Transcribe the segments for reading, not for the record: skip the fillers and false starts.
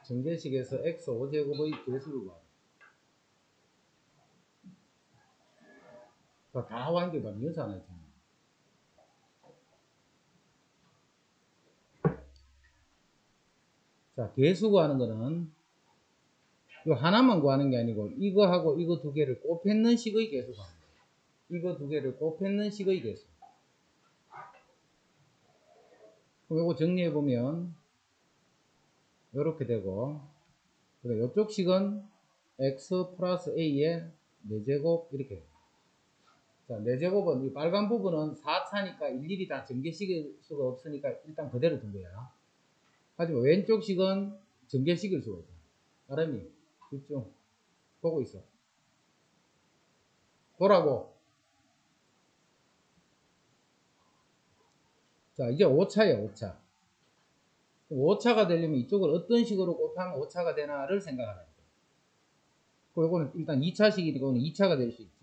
전개식에서 x 5제곱의 개수를 구하라. 다 완결하면 이어서 하나 있잖아. 자, 개수 구하는 거는 이 하나만 구하는 게 아니고 이거하고 이거 두 개를 곱했는 식의 개수 구하는 거예요. 이거 두 개를 곱했는 식의 개수. 그럼 이거 정리해 보면 이렇게 되고, 이쪽 식은 x 플러스 a의 4제곱 이렇게. 자, 4제곱은 이 빨간 부분은 4차니까 일일이 다 전개식일 수가 없으니까 일단 그대로 둔 거야. 하지만 왼쪽 식은 전개식일 수가 있어. 아람이 집중. 보고 있어. 보라고. 자, 이제 5차예요, 5차. 5차가 되려면 이쪽을 어떤 식으로 곱하면 5차가 되나를 생각하라. 이거는 일단 2차식이니까 이거는 2차가 될 수 있지.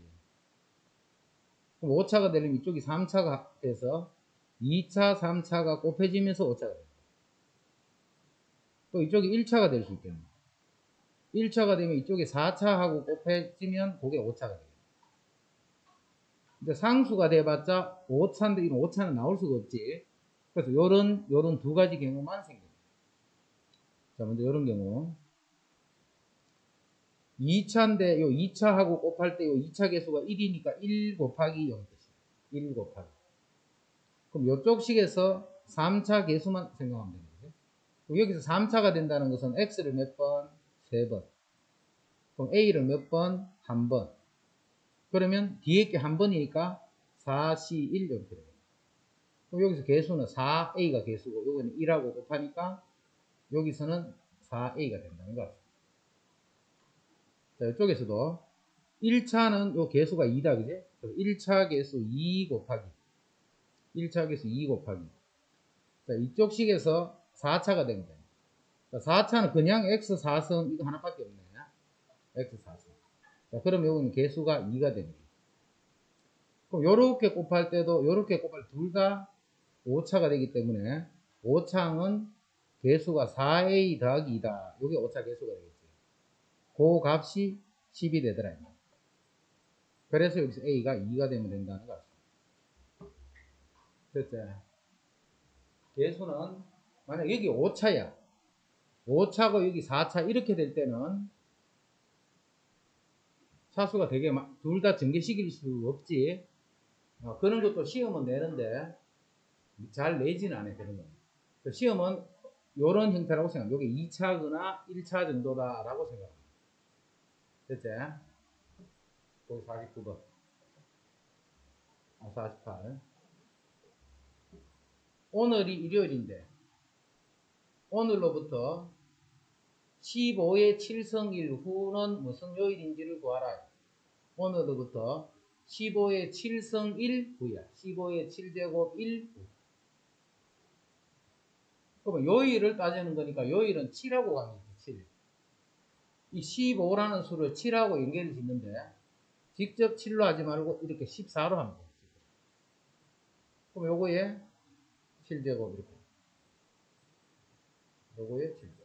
그럼 5차가 되려면 이쪽이 3차가 돼서 2차, 3차가 곱해지면서 5차가 됩니다. 또 이쪽이 1차가 될 수 있겠네. 1차가 되면 이쪽에 4차하고 곱해지면 그게 5차가 되겠네. 근데 상수가 돼봤자 5차인데 이런 5차는 나올 수가 없지. 그래서 요런 두 가지 경우만 생깁니다. 자, 먼저 요런 경우. 2차인데 요 2차하고 곱할 때 요 2차 개수가 1이니까 1 곱하기 0 뜻이에요. 1 곱하기. 그럼 요쪽 식에서 3차 개수만 생각하면 되는 거죠. 여기서 3차가 된다는 것은 x를 몇 번? 3번. 그럼 a를 몇 번? 1번. 그러면 뒤에 게 한 번이니까 4, C, 1 이렇게 돼요. 그럼 여기서 개수는 4a가 개수고 여기는 1하고 곱하니까 여기서는 4a가 된다는 거. 자, 이쪽에서도 1차는 요 개수가 2다, 그지? 그래서 1차 개수 2 곱하기 1차 개수 2 곱하기. 자, 이쪽 식에서 4차가 됩니다. 자, 4차는 그냥 x4성 이거 하나밖에 없네. x4성. 자, 그럼 여기는 개수가 2가 됩니다. 그럼 요렇게 곱할 때도 요렇게 곱할 둘 다 5차가 되기 때문에 5차는 개수가 4a 더하기 2다. 요게 5차 개수가 되겠지. 그 값이 10이 되더라. 그래서 여기서 a가 2가 되면 된다는 거 같습니다. 됐죠? 개수는 만약 여기 5차야. 5차고 여기 4차 이렇게 될 때는 차수가 되게 둘 다 전개식일 수 없지. 그런 것도 시험은 내는데 잘 내지는 않아요. 그런 거. 시험은 이런 형태라고 생각합니다. 이게 2차거나 1차 정도다라고 생각합니다. 됐지? 거기 49번. 48. 오늘이 일요일인데 오늘로부터 15의 7성일 후는 무슨 요일인지를 구하라. 오늘로부터 15의 7성일 후야. 15의 7제곱 1 후. 그러면 요일을 따지는 거니까 요일은 7하고 가면 돼. 7. 이 15라는 수를 7하고 연결을 짓는데 직접 7로 하지 말고 이렇게 14로 하면 돼. 그럼 요거에 7제곱 이렇게. 요거에 7제곱.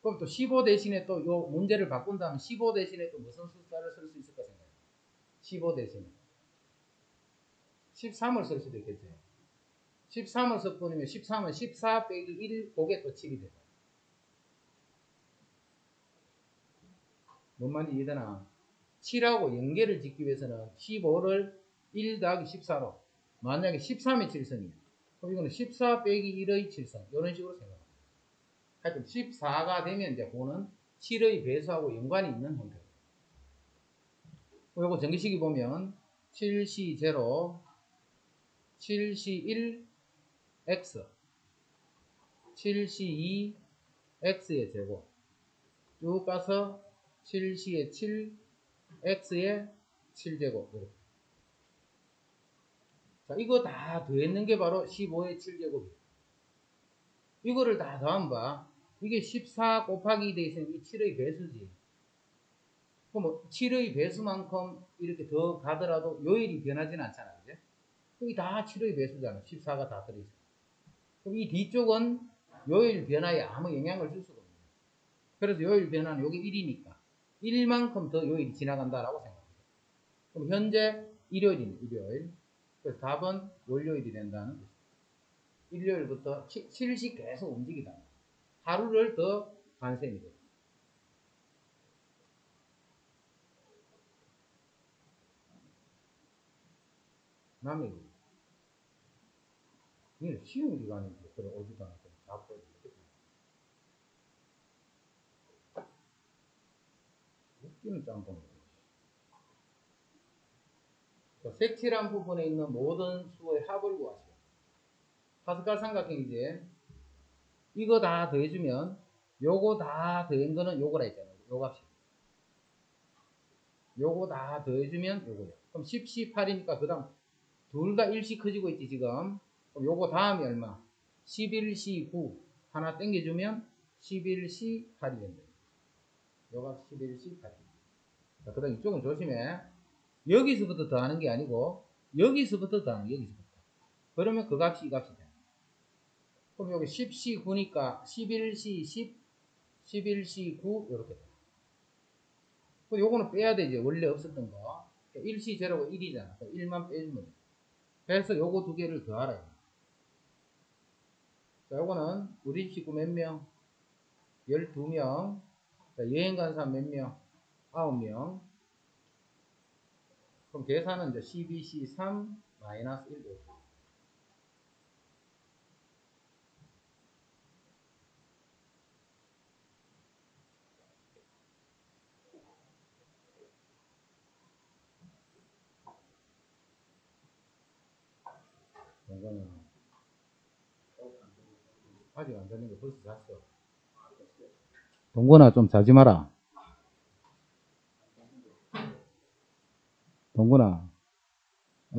그럼 또 15 대신에 또 요 문제를 바꾼다면 15 대신에 또 무슨 숫자를 쓸 수 있을까 생각해요. 15 대신에 13을 쓸 수도 있겠죠. 13을 섞으면 13은 14 빼기 1 그게 또 7이 되죠. 뭔 말인지 이해되나? 7하고 연계를 짓기 위해서는 15를 1 더하기 14로 만약에 13의 7성이에요. 그럼 이거는 14 빼기 1의 7성 이런 식으로 생각합니다. 하여튼 14가 되면 이제 그거는 7의 배수하고 연관이 있는 형태입니다. 이거 전기식이 보면 7C0 7C1 X 7C2 X의 제곱 쭉 가서 7C의 7 X의 7제곱 이렇게. 자, 이거 다 더했는 게 바로 15의 7제곱이에요. 이거를 다 더하면 봐. 이게 14 곱하기 돼 있으면 이 7의 배수지. 그럼 7의 배수만큼 이렇게 더 가더라도 요일이 변하지는 않잖아. 그죠? 여기 다 7의 배수잖아. 14가 다 들어있어. 그럼 이 뒤쪽은 요일 변화에 아무 영향을 줄 수가 없어요. 그래서 요일 변화는 여기 1이니까 1만큼 더 요일이 지나간다라고 생각합니다. 그럼 현재 일요일이네, 일요일. 그래서 답은 월요일이 된다는 뜻입니다. 일요일부터 7시 계속 움직이다. 하루를 더 간 셈이 돼요. 남의 이게 쉬운 기간인데 그래 오지도 않고 자꾸 웃기는 짬뽕이에요. 색칠한 부분에 있는 모든 수의 합을 구하시오. 파스칼 삼각형이지. 이거 다 더해주면 요거 다 더한 거는 요거라 했잖아요. 요 값이. 요거 다 더해주면 요거예요. 그럼 10시 8이니까 그 다음 둘 다 일시 커지고 있지 지금. 그럼 요거 다음이 얼마? 11시 9 하나 땡겨주면 11시 8이 된다. 요가 11시 8이. 자, 그 다음 이쪽은 조심해. 여기서부터 더하는 게 아니고 여기서부터 더하는 게 여기서부터. 그러면 그 값이 이 값이 돼. 그럼 여기 10시 9니까 11시 10, 11시 9 이렇게 돼. 그럼 요거는 빼야 되죠. 원래 없었던 거. 일시 제로가 1이잖아. 1만 빼주면 돼. 그래서 요거 두 개를 더하라. 자, 요거는 우리 식구 몇 명? 12명. 자, 여행 간 사람 몇 명? 9명. 그럼 계산은 이제 12C3 마이너스 1. 이거는 아직 안 되는 거 벌써 잤어. 동건아 좀 자지 마라. 동건아.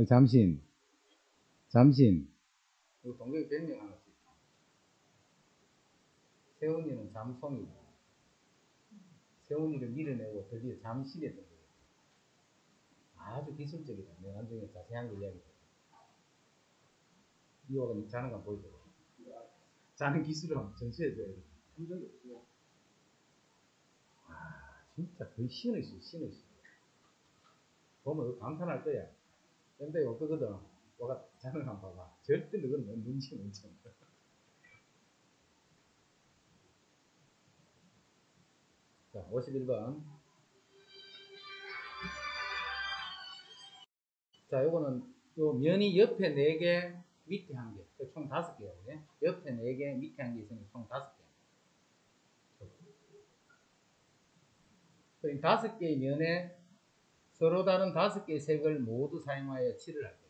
잠신. 잠신. 이거 동건이 별명 하나씩. 세훈이는 잠송이고 세훈이를 밀어내고 드디어 잠실에 든 거예요. 아주 기술적이다. 내가 나중에 자세한 거 이야기해. 이거가 자는 거 보여줘. 자는 기술을 한번 전수해줘야 돼. 아, 진짜 거의 신의 수, 신의 수. 보면 이거 감탄할 거야. 근데 어떠거든? 너가 자는 거 한번 봐봐. 절대 너는 눈치 못 챘다. 자, 51번. 자, 요거는 요 면이 옆에 4개, 밑에 1개. 총 5개야. 그래? 옆에 4개, 밑에 1개 있으니 총 5개. 이 5개의 면에 서로 다른 5개의 색을 모두 사용하여 칠을 할 거예요.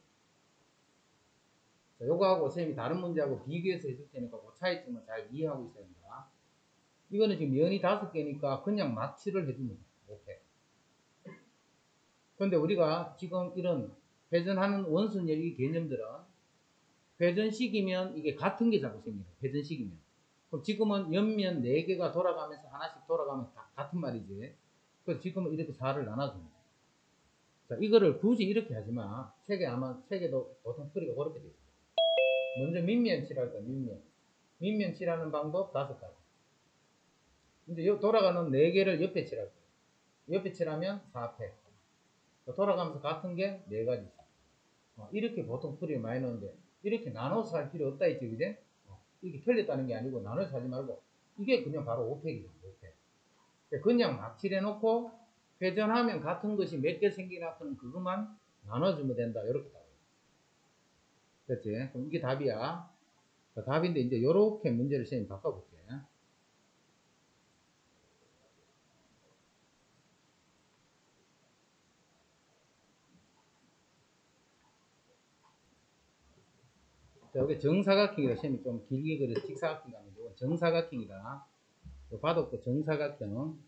자, 요거하고 선생님이 다른 문제하고 비교해서 해줄 테니까 그 차이점을 잘 이해하고 있어야 된다. 이거는 지금 면이 5개니까 그냥 막 칠을 해주면 돼. 이렇게. 근데 우리가 지금 이런 회전하는 원순열 이 개념들은 회전식이면 이게 같은 게 자꾸 생겨요. 회전식이면. 그럼 지금은 옆면 4개가 돌아가면서 하나씩 돌아가면 다 같은 말이지. 그래서 지금은 이렇게 4를 나눠줍니다. 자, 이거를 굳이 이렇게 하지 마. 책에 아마, 책에도 보통 풀이가 그렇게 돼 있어요. 먼저 밑면 칠할 거야, 밑면. 밑면 칠하는 방법 5가지. 이제 돌아가는 4개를 옆에 칠할 거예요. 옆에 칠하면 4패. 돌아가면서 같은 게 4가지. 이렇게 보통 풀이를 많이 넣는데, 이렇게 나눠서 할 필요 없다 했지, 그제? 이게 틀렸다는 게 아니고, 나눠서 하지 말고, 이게 그냥 바로 5팩이죠, 5팩. 그냥 막 칠해놓고, 회전하면 같은 것이 몇 개 생기나, 그럼 그것만 나눠주면 된다, 이렇게 답이에요. 됐지? 그럼 이게 답이야. 자, 답인데, 이제 요렇게 문제를 선생님 바꿔볼게. 자, 여기 정사각형이다. 선생님이 좀 길게 그려서 직사각형 가면 이건 정사각형이다. 바둑도 정사각형.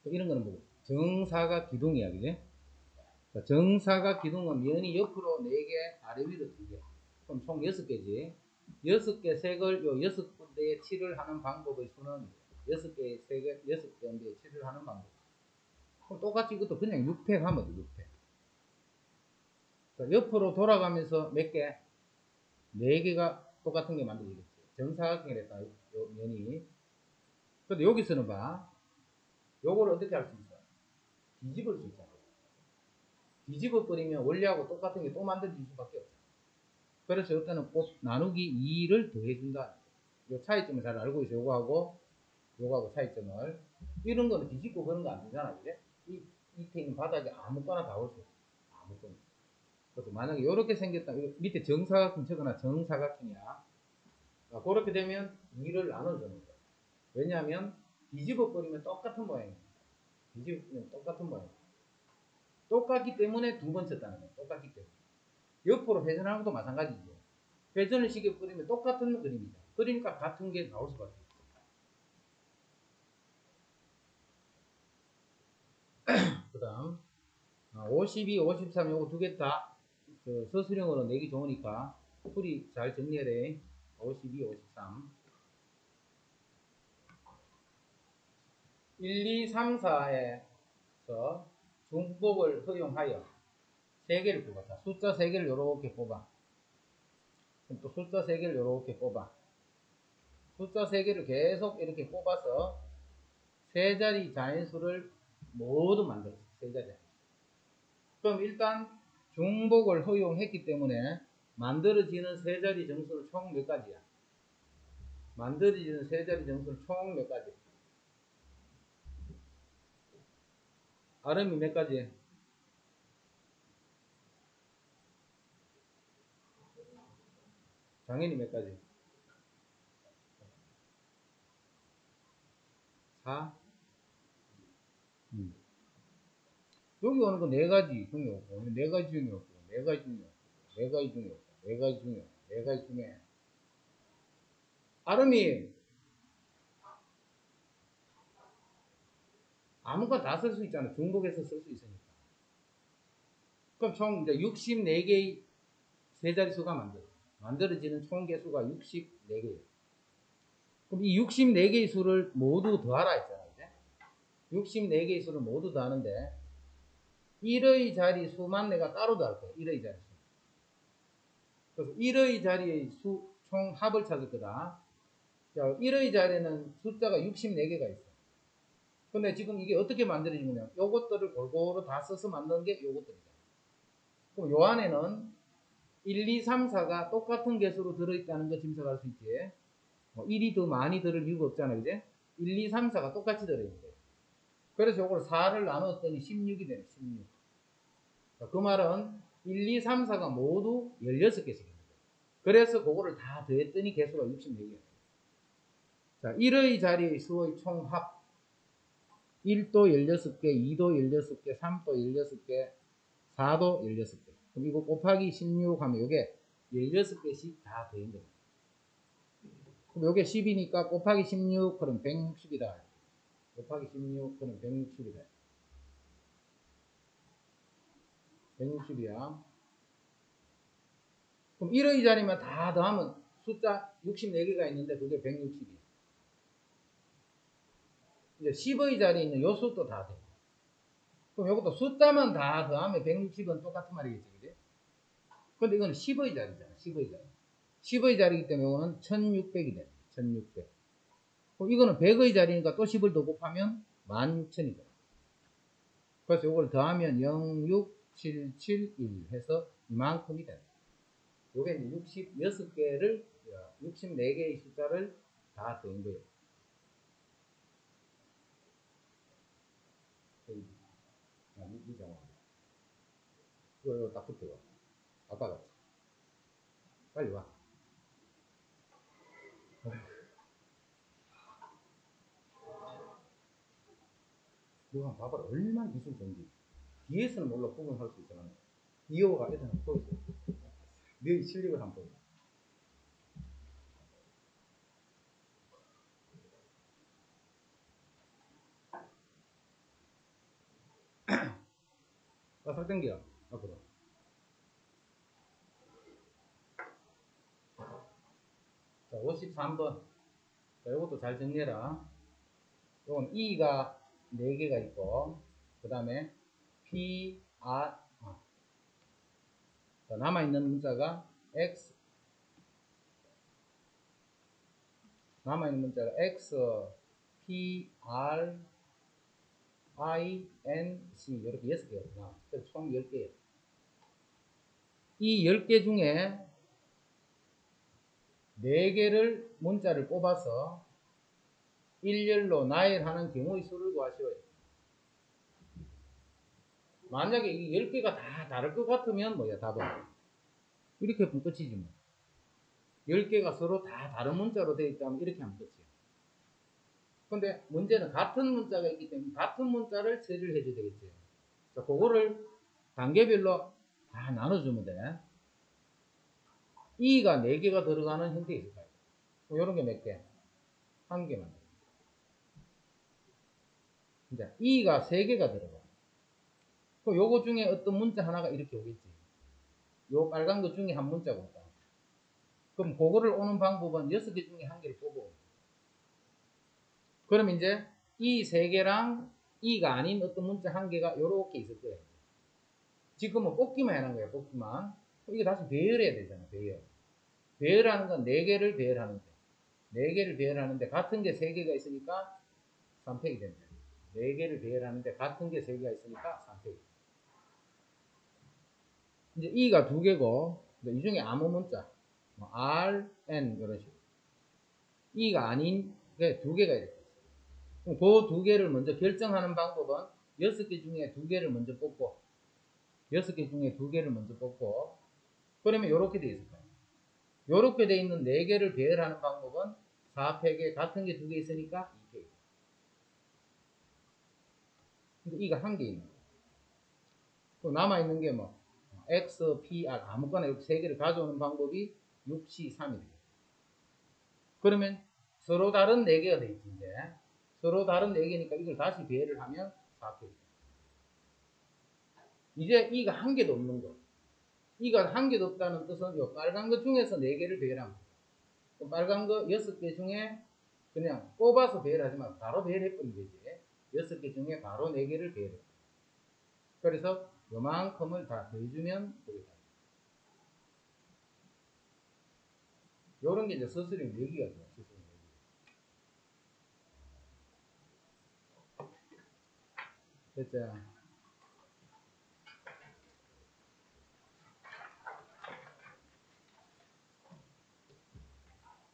이런 거는 뭐, 정사각 기둥이야, 그지? 정사각 기둥은 면이 옆으로 4개, 아래 위로 2개. 그럼 총 6개지. 6개 색을 요 6군데에 칠을 하는 방법의 수는 6개의 색을 6군데에 칠을 하는 방법. 그럼 똑같이 이것도 그냥 6팩 하면 돼, 6팩. 자, 옆으로 돌아가면서 몇 개? 4개가 똑같은 게 만들어지겠지. 정사각형이랬다. 요 면이. 근데 여기서는 봐. 요걸 어떻게 할 수 있어? 뒤집을 수 있잖아. 뒤집어 버리면 원래하고 똑같은 게 또 만들어질 수밖에 없어. 그래서 일단은 꼭 나누기 2를 더해준다. 요 차이점을 잘 알고 있어. 요거하고 차이점을. 이런 거는 뒤집고 그런 거 안 되잖아. 그래? 밑에 있는 바닥에 아무거나 다 올 수 있어. 아무거나. 그래서 만약에 이렇게 생겼다. 밑에 정사각형 쳐거나 정사각형이야. 그렇게 되면 2를 나눠주는 거야. 왜냐하면 뒤집어 버리면 똑같은 모양이야. 뒤집어 버리면 똑같은 모양이야. 똑같기 때문에 두 번 쳤다는 거야. 똑같기 때문에. 옆으로 회전하는 것도 마찬가지죠. 회전을 시켜버리면 똑같은 그림이다. 그러니까 같은 게 나올 수밖에 없어. 그 다음 52, 53 요거 두 개 다 서술형으로 내기 좋으니까 풀이 잘 정리해래. 52, 53 1, 2, 3, 4에서 중복을 허용하여 3개를 뽑았다. 숫자 3개를 이렇게 뽑아. 그럼 또 숫자 3개를 이렇게 뽑아. 숫자 3개를 계속 이렇게 뽑아서 세 자리 자연수를 모두 만들었어. 세 자리. 그럼 일단 중복을 허용했기 때문에 만들어지는 세 자리 정수는 총 몇 가지야? 만들어지는 세 자리 정수는 총 몇 가지? 아름이 몇 가지? 장인이 몇 가지? 4? 여기 오는 거 네 가지 중에 없고, 네 가지 중에 없고, 네 가지 중에 없고, 네 가지 중에 없고, 네 가지 중에 없고, 네 가지 중에. 아름이 아무거나 다 쓸 수 있잖아. 중복해서 쓸 수 있으니까. 그럼 총 이제 64개의 세 자리 수가 만들어지는 총 개수가 64개예요. 그럼 이 64개의 수를 모두 더하라 했잖아. 이제 64개의 수를 모두 더하는데 1의 자리 수만 내가 따로 더할 거야. 1의 자리 수. 그래서 1의 자리의 수 총 합을 찾을 거다. 자, 1의 자리에는 숫자가 64개가 있어. 근데 지금 이게 어떻게 만들어진 거냐? 요것들을 골고루 다 써서 만든 게 요것들이다. 그럼 요 안에는 1, 2, 3, 4가 똑같은 개수로 들어있다는 거 짐작할 수 있지. 1이 더 많이 들을 이유가 없잖아, 그제? 1, 2, 3, 4가 똑같이 들어있는 거예요. 그래서 요걸 4를 나눴더니 16이 되네, 16. 자, 그 말은 1, 2, 3, 4가 모두 16개씩입니다. 그래서 그거를 다 더했더니 개수가 64개예요. 자, 1의 자리의 수의 총합. 1도 16개, 2도 16개, 3도 16개, 4도 16개. 그럼 이거 곱하기 16 하면 이게 16개씩 다 더인 겁니다. 그럼 이게 10이니까 곱하기 16 그럼 160이다. 곱하기 16 그럼 160이다. 160이야. 그럼 1의 자리만 다 더하면 숫자 64개가 있는데 그게 160이야. 이제 10의 자리에 있는 요 수도 다 돼. 그럼 이것도 숫자만 다 더하면 160은 똑같은 말이겠지, 그지? 근데 이거는 10의 자리잖아, 10의 자리. 10의 자리이기 때문에 이거는 1600이 돼. 1600. 그럼 이거는 100의 자리니까 또 10을 더 곱하면 16,000이 돼. 그래서 이걸 더하면 06771 해서 이만큼이 돼. 요게 이제 66개를, 64개의 숫자를 다 더한 거예요. 이 정도. 이거 딱 붙어요. 아까 같이. 빨리 와. 이거 한번 봐봐라. 얼마나 기술 좋은지. 뒤에서는 몰라 구분할 수 있지만, 이어가 일단 한번 보여줘. 너의 실력을 한번 보여줘. 싹 당겨. 앞으로. 자, 53번. 자, 이것도 잘 정리해라. 이건 E가 4개가 있고, 그 다음에 P, R, 자, 남아있는 문자가 X, 남아있는 문자가 X, P, R, I, N, C 이렇게 6개였구나. 그래서 총 10개예요. 이 10개 중에 4개를 문자를 뽑아서 일렬로 나열하는 경우의 수를 구하시오요. 만약에 이 10개가 다 다를 것 같으면 뭐야 답은? 이렇게 하면 끝이지 뭐. 10개가 서로 다 다른 문자로 되어 있다면 이렇게 하면 끝이에요. 근데 문제는 같은 문자가 있기 때문에 같은 문자를 처리를 해줘야 되겠죠. 자, 그거를 단계별로 다 나눠주면 돼. E가 4개가 들어가는 형태가 있을까요? 이런 게 몇 개? 1개만. 이제 E가 3개가 들어가. 그럼 요거 중에 어떤 문자 하나가 이렇게 오겠지. 요 빨간 거 중에 한 문자가 온다. 그럼 그거를 오는 방법은 6개 중에 1개를 뽑어. 그럼 이제 이 3개랑 E가 아닌 어떤 문자 1개가 요렇게 있을 거예요. 지금은 뽑기만 해놓은 거예요. 뽑기만. 이게 다시 배열해야 되잖아. 배열. 배열하는 건 4개를 배열하는데 4개를 배열하는데 같은 게 3개가 있으니까 3팩이 된다. 4개를 배열하는데 같은 게 3개가 있으니까 3팩이. 이제 E가 2개고 이 중에 아무 문자 뭐 R, N 이런 식으로 E가 아닌 게 2개가 이렇게 있어요. 그럼 그 2개를 먼저 결정하는 방법은 6개 중에 2개를 먼저 뽑고 6개 중에 2개를 먼저 뽑고 그러면 이렇게 되어 있을 거예요. 이렇게 되어 있는 4개를 배열하는 방법은 4팩에 같은 게 2개 있으니까 2팩. 근데 E가 1개 있는 거예요. 또 남아있는 게 뭐 X, P, R 아무거나 이렇게 3개를 가져오는 방법이 6, C, 3이 되겠죠. 그러면 서로 다른 4개가 되어 있지. 이제 서로 다른 4개니까 이걸 다시 배열을 하면 4팩. 이제 E가 1개도 없는 거. E가 1개도 없다는 뜻은 이 빨간 거 중에서 4개를 배열합니다. 빨간 거 6개 중에 그냥 뽑아서 배열하지 말고 바로 배열해버리면 되지. 6개 중에 바로 4개를 배열해. 그래서 요만큼을 다 더해주면 되겠다. 요런 게 이제 서술형 내기가 돼요. 서술형 내기. 됐죠?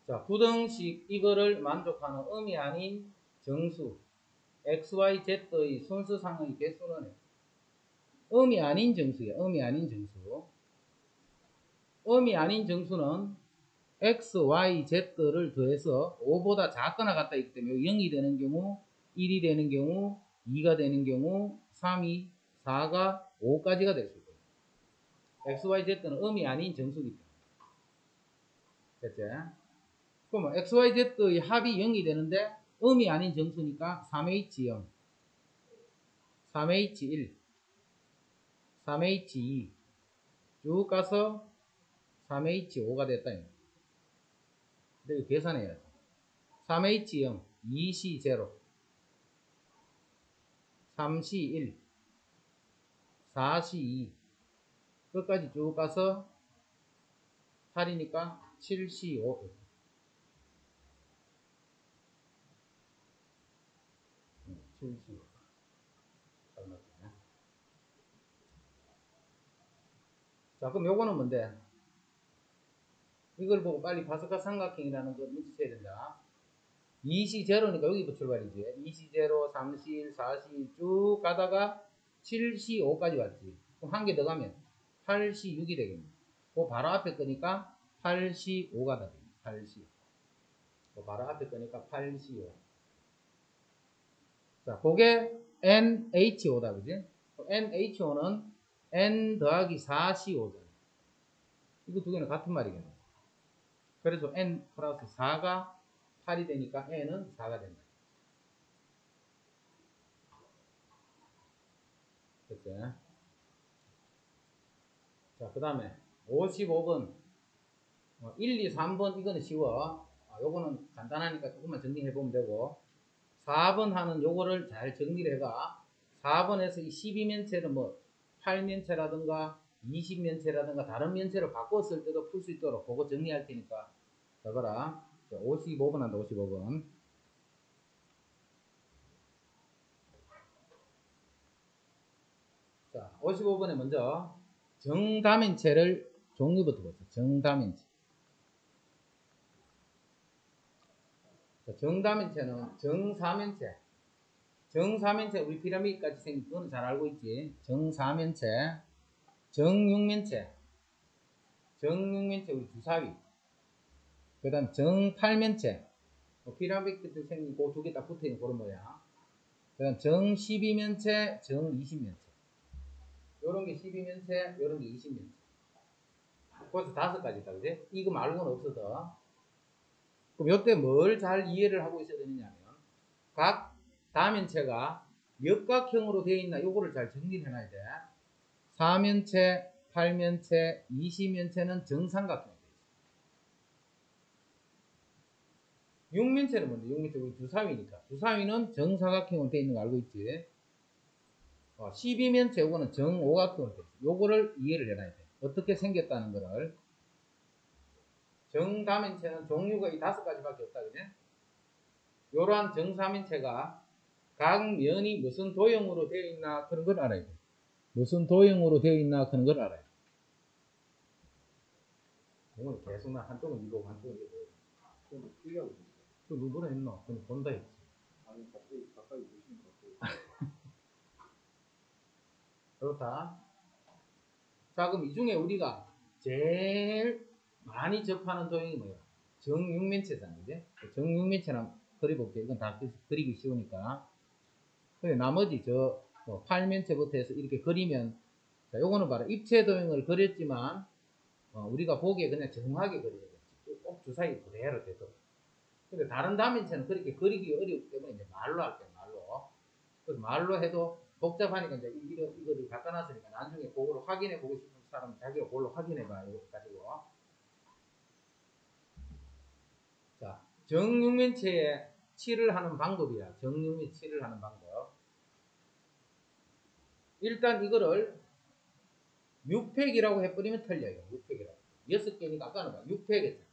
자, 부등식 이거를 만족하는 음이 아닌 정수 x, y, z의 순서상의 개수는 음이 아닌 정수예요. 음이 아닌 정수. 음이 아닌 정수는 x, y, z를 더해서 5보다 작거나 같다기 때문에 0이 되는 경우, 1이 되는 경우, 2가 되는 경우, 3이, 4가 5까지가 될 수 있고요. x, y, z는 음이 아닌 정수이기 때문에. 됐죠? 그러면 x, y, z의 합이 0이 되는데 음이 아닌 정수니까 3h0, 3h1, 3h2 쭉 가서 3h5가 됐다. 근데 이거 계산해야죠. 3h0, 2c0, 3c1, 4c2 끝까지 쭉 가서 8이니까 7c5. 7c5. 자, 그럼 요거는 뭔데? 이걸 보고 빨리 바스카 삼각형이라는 거 눈치채야 된다. 2C 제로니까 여기부터 출발이지. 2C 제로, 3C1, 4C1 쭉 가다가 7C5까지 왔지. 그럼 한 개 더 가면 8C6이 되겠네. 그 바로 앞에 거니까 8C5가 다 되겠네. 8C5. 그 바로 앞에 거니까 8C5. 자, 그게 NH5다, 그지? NH5는 N 더하기 4C5잖아. 이거 두 개는 같은 말이겠네. 그래서 N 플러스 4가 8이 되니까 N은 4가 된다. 됐죠? 자, 그 다음에 55번 1, 2, 3번 이거는 쉬워. 요거는 간단하니까 조금만 정리해보면 되고 4번 하는 요거를 잘 정리를 해가 4번에서 이 12면체를 뭐 8면체라든가 20면체라든가 다른 면체로 바꿨을 때도 풀 수 있도록 그거 정리할 테니까 자, 봐라. 55번 한다, 55번. 자, 55번에 먼저 정다면체를 종류부터 보죠. 정다면체. 자, 정다면체는 정사면체. 정사면체, 우리 피라미드까지 생긴 그거는 잘 알고 있지. 정사면체, 정육면체, 정육면체 우리 주사위. 그 다음 정팔면체, 피라미드 생긴 그 두 개 딱 붙어있는 그런 모양. 그 다음 정12면체, 정20면체. 요런 게 12면체, 요런 게 20면체. 벌써 5가지 있다, 그지? 이거 말고는 없어서. 그럼 요때 뭘 잘 이해를 하고 있어야 되느냐면, 각 다면체가 몇 각형으로 되어 있나, 요거를 잘 정리를 해놔야 돼. 4면체, 8면체, 20면체는 정삼각형이 되어 있어. 6면체는 뭔데? 6면체 우리 주사위니까. 주사위는 정사각형으로 되어 있는 거 알고 있지? 12면체 요거는 정오각형으로 되어 있어. 요거를 이해를 해놔야 돼. 어떻게 생겼다는 거를. 정다면체는 종류가 이 5가지밖에 없다, 그지? 요러한 정사면체가 각 면이 무슨 도형으로 되어 있나 그런 걸 알아야 돼. 무슨 도형으로 되어 있나 그런 걸 알아야 돼. 이건 계속 나 한쪽은 이거 한쪽은 이거. 그럼 틀리하고 있어. 그 누구나 했노? 그냥 본다 했지. 아니 가까이 보시는 것 같아요. 그렇다. 자, 그럼 이 중에 우리가 제일 많이 접하는 도형이 뭐야? 정육면체잖아, 이제. 정육면체는 그려볼게. 이건 다 그리기 쉬우니까. 근데 나머지 뭐 8면체부터 해서 이렇게 그리면, 자, 요거는 봐라. 입체 도형을 그렸지만, 우리가 보기에 그냥 정확하게 그려야 돼. 꼭 주사위 그대로 되도록. 근데 다른 다면체는 그렇게 그리기 어렵기 때문에 이제 말로 할게요, 말로. 그래서 말로 해도 복잡하니까 이제 이거를 갖다 놨으니까 나중에 그거를 확인해 보고 싶은 사람은 자기가 그걸로 확인해 봐요, 가지고. 자, 정육면체에 칠을 하는 방법이야. 정육면 칠을 하는 방법. 일단 이거를 6팩이라고 해버리면 틀려요. 6팩이라고. 6개니까 아까는 봐. 6팩 했잖아.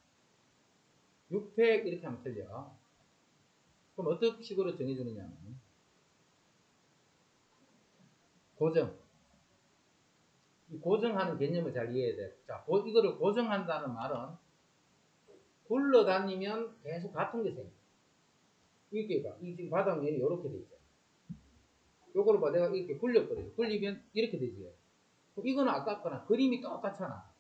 6팩 이렇게 하면 틀려. 그럼 어떤 식으로 정해주느냐면 고정. 이 고정하는 개념을 잘 이해해야 돼. 자, 이거를 고정한다는 말은 굴러다니면 계속 같은 게 생겨. 이렇게 봐. 이 지금 바닥면이 이렇게 돼 있잖아. 요거를 봐. 내가 이렇게 굴려버려. 굴리면 이렇게 되지. 이거는 아까 거나 그림이 똑같잖아.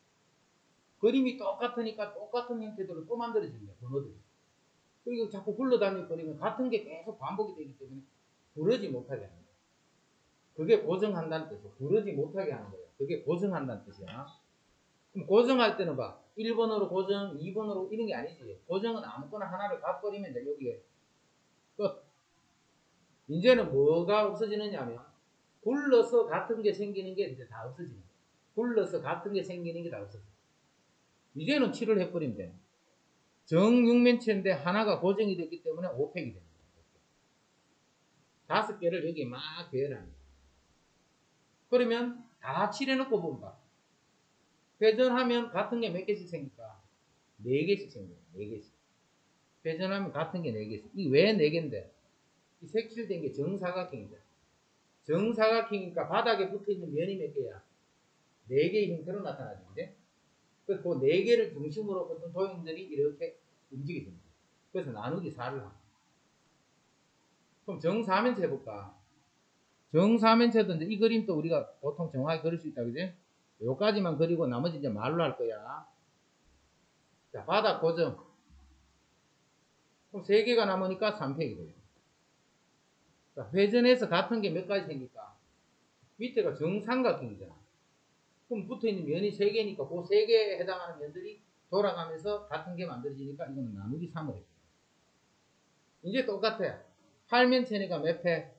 그림이 똑같으니까 똑같은 형태들을 또 만들어지는 거야. 번호들이. 그리고 자꾸 굴러다니고 버리면 같은 게 계속 반복이 되기 때문에 부르지 못하게 하는 거야. 그게 고정한다는 뜻이야. 부르지 못하게 하는 거야. 그게 고정한다는 뜻이야. 그럼 고정할 때는 봐. 1번으로 고정, 2번으로 이런 게 아니지. 고정은 아무거나 하나를 가버리면 이제 여기에 끝. 이제는 뭐가 없어지느냐 하면 굴러서 같은 게 생기는 게 이제 다 없어지는 거야. 굴러서 같은 게 생기는 게 다 없어져. 이제는 칠을 해버리면 돼. 정육면체인데 하나가 고정이 됐기 때문에 5팩이 됩니다. 5개를 여기 막 배열하는 거야. 그러면 다 칠해놓고 본다. 회전하면 같은 게 몇 개씩 생길까? 4개씩 생겨요. 4개씩. 회전하면 같은 게 4개씩. 이 왜 4개인데? 이 색칠된 게 정사각형이다. 정사각형이니까 바닥에 붙어있는 면이 몇 개야? 4개의 형태로 나타나죠. 이제? 그래서 그 4개를 중심으로 어떤 도형들이 이렇게 움직여집니다. 그래서 나누기 4를 합니다. 그럼 정사면체 해볼까? 정사면체도 이제 이 그림도 우리가 보통 정확하게 그릴 수 있다, 그지? 요까지만 그리고 나머지 이제 말로 할 거야. 자, 바닥 고정. 그럼 3개가 남으니까 3팩이 돼요. 자, 회전해서 같은 게 몇 가지 생길까? 밑에가 정삼각형이잖아. 그럼 붙어있는 면이 3개니까 그 3개에 해당하는 면들이 돌아가면서 같은 게 만들어지니까 이거는 나누기 3을 해요. 이제 똑같아. 8면체니까 몇 팩?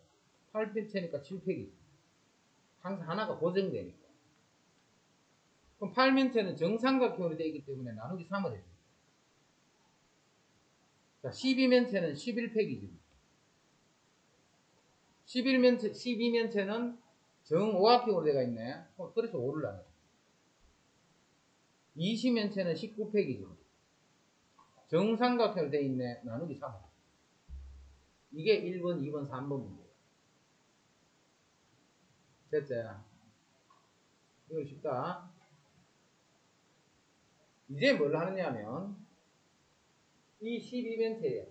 8면체니까 7팩이지. 항상 하나가 고정되니까. 그럼 8면체는 정삼각형으로 되어 있기 때문에 나누기 3을 해요. 자, 12면체는 11팩이지. 12면체는 정오각형으로 되어 있네. 그래서 5를 나눠. 20면체는 19팩이죠. 정삼각형으로 되어 있네. 나누기 3. 이게 1번, 2번, 3번 문제예요. 됐지? 이거 쉽다. 이제 뭘 하느냐면 이 12면체예요.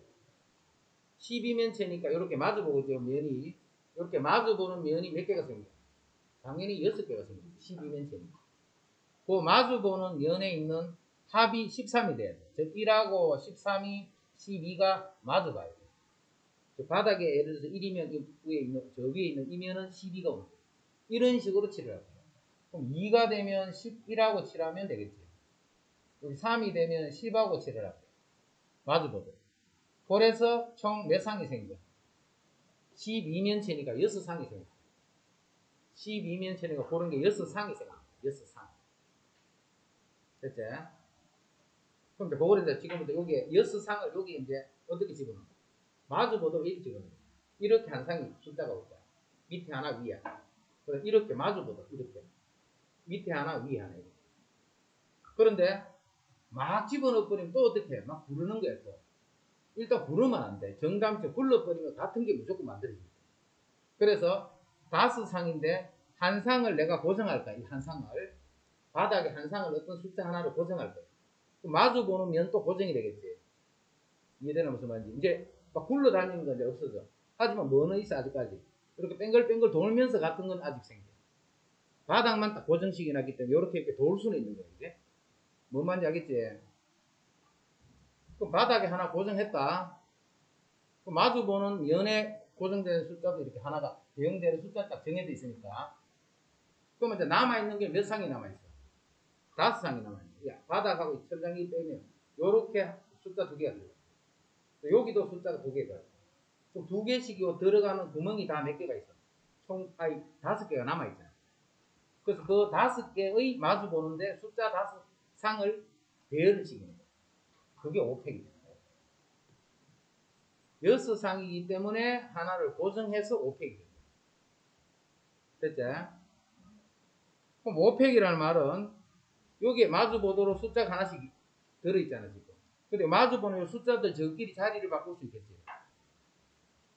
12면체니까 이렇게 마주보고 있죠. 면이 이렇게 마주보는 면이 몇 개가 생겨요? 당연히 6개가 생겨요. 12면체니까. 그 마주보는 면에 있는 합이 13이 돼야 돼요. 즉 1하고 13이 12가 마주봐야 돼요. 바닥에 예를 들어서 1이면 위에 있는, 저 위에 있는 이면은 12가 오는 거예요. 이런 식으로 칠을 할게요. 그럼 2가 되면 11하고 칠하면 되겠지. 여기 3이 되면 10하고 칠을 할게요. 마주보도록. 그래서 총 몇 상이 생겨? 12면체니까 6상이 생겨. 12면체니까 그런 게 6상이 생겨. 6상. 됐지? 그럼 이제 그거를 지금부터 여기에 6상을 여기 이제 어떻게 집어넣어? 마주보도록 이렇게 집어넣어. 이렇게 한 상이 숫자가 올까? 밑에 하나, 위에 하나. 그래서 이렇게 마주보도록 이렇게. 밑에 하나, 위에 하나. 이렇게. 그런데 막 집어넣어버리면 또 어떻게 해? 막 부르는 거야 또. 일단 부르면 안 돼. 정감체 굴러버리면 같은 게 무조건 만들어집니다. 그래서 5상인데 한 상을 내가 고정할까? 이 한 상을. 바닥에 한 상을 어떤 숫자 하나를 고정할 거야. 마주보는 면 또 고정이 되겠지. 이해되나 무슨 말인지. 이제 막 굴러다니는 건 이제 없어져. 하지만 뭐는 있어 아직까지. 이렇게 뱅글뱅글 돌면서 같은 건 아직 생겨. 바닥만 딱 고정식이 났기 때문에 이렇게 돌 수는 있는 거야. 이제. 뭔 말인지 알겠지? 그럼 바닥에 하나 고정했다. 그럼 마주보는 면에 고정되는 숫자도 이렇게 하나가 대응되는 숫자 딱 정해져 있으니까. 그러면 이제 남아있는 게 몇 상이 남아있어? 5상이 남아있어. 야, 바닥하고 천장이 빼면 요렇게 숫자 2개가 들어요. 여기도 숫자가 2개가. 그럼 2개씩이 들어가는 구멍이 다 몇 개가 있어? 총, 5개가 남아있잖아. 그래서 그 5개의 마주 보는데 숫자 5상을 배열을 시키는 거예요. 그게 5팩이 됩니다. 6상이기 때문에 하나를 고정해서 5팩이 됩니다. 됐지? 그럼 5팩이라는 말은 여기에 마주 보도록 숫자가 하나씩 들어있잖아, 지금. 근데 마주 보는 숫자들 저끼리 자리를 바꿀 수 있겠지.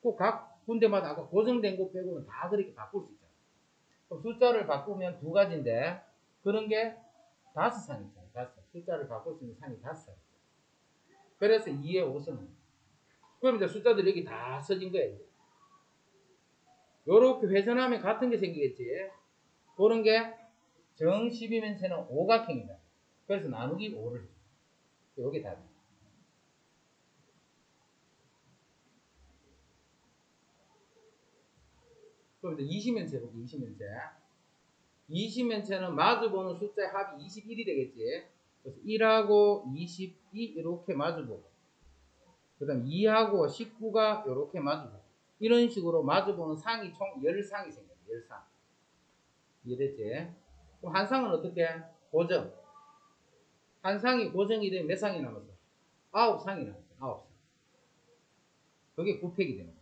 그 각 군데마다 아까 고정된 것 빼고는 다 그렇게 바꿀 수 있잖아. 그럼 숫자를 바꾸면 2가지인데 그런 게 5상 있잖아. 5상. 숫자를 바꿀 수 있는 상이 5상. 그래서 2에 5선. 그럼 이제 숫자들이 여기 다 써진 거야, 이제. 요렇게 회전하면 같은 게 생기겠지. 그런 게 정 12면체는 오각형이다. 그래서 나누기 5를 해줘. 요게 답이야. 그럼 이제 20면체 볼게, 20면체. 20면체는 마주보는 숫자의 합이 21이 되겠지. 그래서 1하고 22 이렇게 마주보고. 그 다음 2하고 19가 이렇게 마주보고. 이런 식으로 마주보는 상이 총 10상이 생겨요. 10상. 이해됐지? 그럼 한 상은 어떻게? 고정. 한 상이 고정이 되면 몇 상이 남았어? 9상이 남았어. 9상. 그게 9팩이 되는 거야.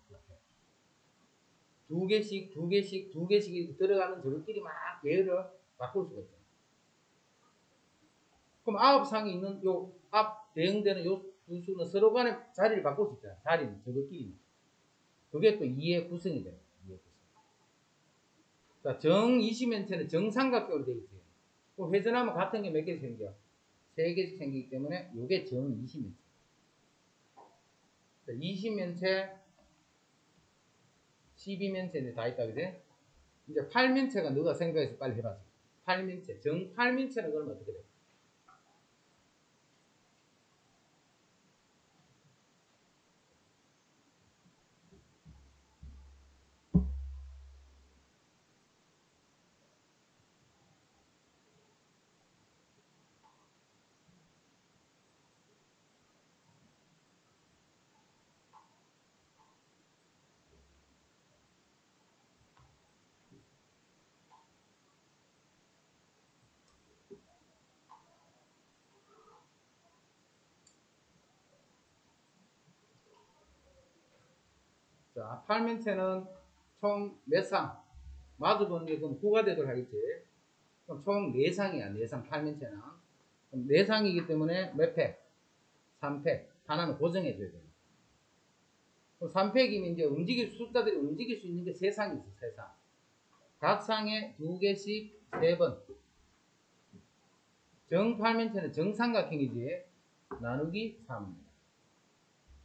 2개씩, 2개씩, 2개씩 들어가는 저것끼리 막 배열을 바꿀 수가 있잖아. 그럼 9상이 있는 요 앞 대응되는 요 두 수는 서로 간에 자리를 바꿀 수 있잖아. 자리는 저것끼리. 그게 또 2의 구성이 됩니다. 2의 구성. 자, 정 20면체는 정삼각형으로 되어 있어요. 그럼 회전하면 같은 게 몇 개씩 생겨? 3개씩 생기기 때문에 요게 정 20면체. 20면체, 12면체인데 다 있다, 그제? 이제 8면체가 너가 생각해서 빨리 해봐. 8면체. 정 8면체는 그러면 어떻게 돼? 자, 8면체는 총 몇 상? 마주보는 게 그럼 9가 되도록 하겠지. 그럼 총 4상이야, 4상, 8면체는. 그럼 4상이기 때문에 몇 팩? 3팩. 하나는 고정해줘야 돼요. 3팩이면 이제 숫자들이 움직일 수 있는 게 3상이 있어, 3상. 각 상에 2개씩 3번. 정팔면체는 정삼각형이지, 나누기 3입니다.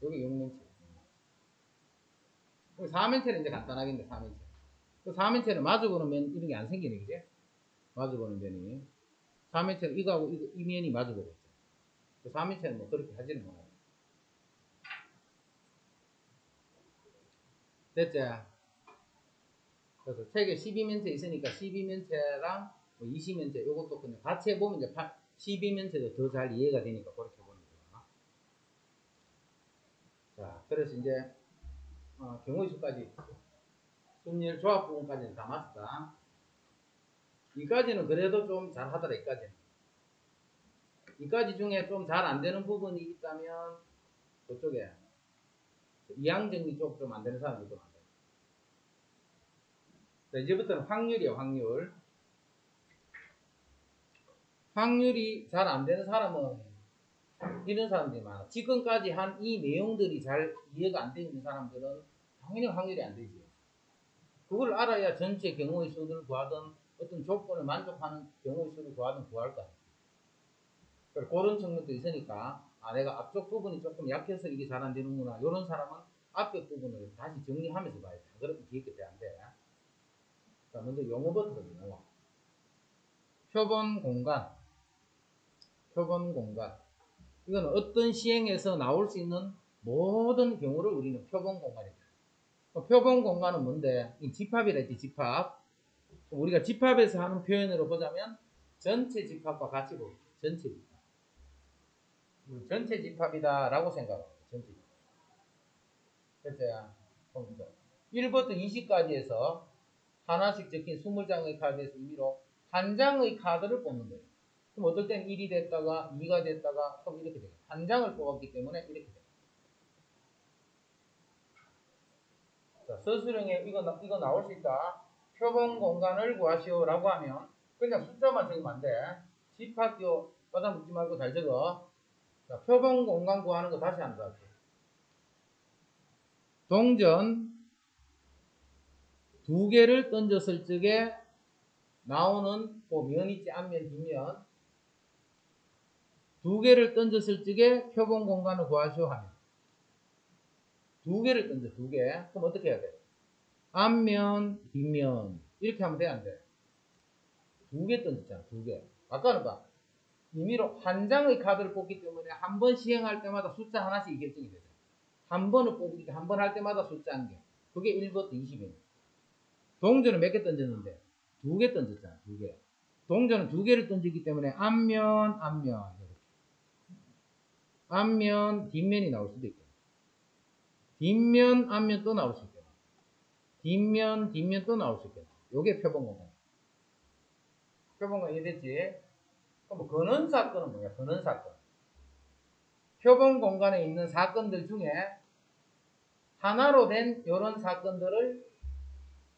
여기 6면체. 4면체는 이제 간단하겠네, 4면체. 그 4면체는 마주보는 면, 이런 게 안 생기네, 그지? 마주보는 면이. 4면체는 이거하고 이 면이 마주보고 있죠. 그 4면체는 뭐 그렇게 하지는 않아요. 됐지? 그래서 책에 12면체 있으니까 12면체랑 뭐 20면체, 요것도 그냥 같이 해보면 이제 12면체도 더 잘 이해가 되니까 그렇게 해보는 거야. 자, 그래서 이제, 경우의 수까지, 순열 조합 부분까지는 다 맞았다. 이까지는 그래도 좀 잘 하더라, 이까지는. 이까지 중에 좀 잘 안 되는 부분이 있다면, 그쪽에, 이항정리 쪽 좀 안 되는 사람들도 많아요. 자, 이제부터는 확률이에요, 확률. 확률이 잘 안 되는 사람은 이런 사람들이 많아. 지금까지 한 이 내용들이 잘 이해가 안 되는 사람들은 당연히 확률이 안 되지. 그걸 알아야 전체 경우의 수를 구하든 어떤 조건을 만족하는 경우의 수를 구하든 구할 거야. 그런 측면도 있으니까 내가 앞쪽 부분이 조금 약해서 이게 잘 안 되는구나. 이런 사람은 앞쪽 부분을 다시 정리하면서 봐야 돼. 그렇게 기획이 안 돼. 자, 먼저 용어부터 용어. 표본 공간. 표본 공간. 이건 어떤 시행에서 나올 수 있는 모든 경우를 우리는 표본 공간이다. 표본 공간은 뭔데? 이 집합이라 했지, 집합. 우리가 집합에서 하는 표현으로 보자면 전체 집합과 같이 보고 전체 집합. 전체 집합이다 라고 생각합니다. 전체 집합. 됐어요? 1부터 20까지 해서 하나씩 적힌 20장의 카드에서 임의로 한 장의 카드를 뽑는 거예요. 그럼 어떨 땐 1이 됐다가 2가 됐다가 그럼 이렇게 돼요. 한 장을 뽑았기 때문에 이렇게 돼요. 자, 서술형에 이거 나올 수 있다. 표본 공간을 구하시오라고 하면 그냥 숫자만 적으면 안 돼. 집합교 바닥 묻지 말고 잘 적어. 자, 표본 공간 구하는 거 다시 한번 할게요. 동전 2개를 던졌을 적에 나오는 그 면 있지, 앞면, 뒷면 2개를 던졌을 적에 표본 공간을 구하시오 하면 2개를 던져, 2개. 그럼 어떻게 해야 돼? 앞면, 뒷면 이렇게 하면 돼, 안 돼? 2개 던졌잖아, 2개. 아까는 봐. 임의로 한 장의 카드를 뽑기 때문에 한 번 시행할 때마다 숫자 하나씩 결정이 되죠. 한 번을 뽑기, 한 번 할 때마다 숫자 한 개. 그게 1부터 20입니다. 동전은 몇 개 던졌는데? 2개 던졌잖아, 2개. 동전은 2개를 던지기 때문에 앞면, 앞면, 뒷면이 나올 수도 있겠네. 뒷면, 앞면 또 나올 수 있겠네. 뒷면 또 나올 수 있겠네. 요게 표본공간. 표본공간 이해됐지? 그럼 거는 사건은 뭐야? 거는 사건. 표본 공간에 있는 사건들 중에 하나로 된 이런 사건들을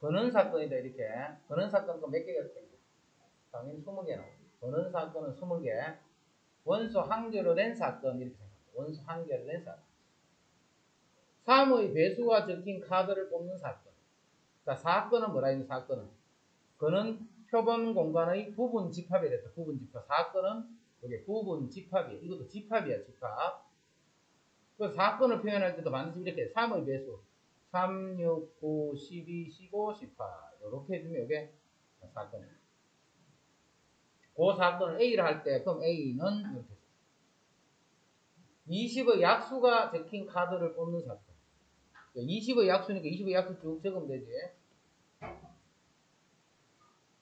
거는 사건이다, 이렇게. 거는 사건은 몇 개가 있겠지? 당연히 20개 나오고. 거는 사건은 20개. 원소 한 개로 된 사건, 이렇게 생각합니다. 원소 한 개로 된 사건. 3의 배수가 적힌 카드를 뽑는 사건. 자, 사건은 뭐라 했는 사건은? 그는 표본 공간의 부분 집합이랬다. 부분 집합. 사건은 이게 부분 집합이에요. 이것도 집합이야, 집합. 그 사건을 표현할 때도 반드시 이렇게 3의 배수. 3, 6, 9, 12, 15, 18. 이렇게 해주면 이게 사건이에요. 그 사건을 A를 할 때, 그럼 A는 이렇게. 20의 약수가 적힌 카드를 뽑는 사건. 20의 약수니까 20의 약수 쭉 적으면 되지.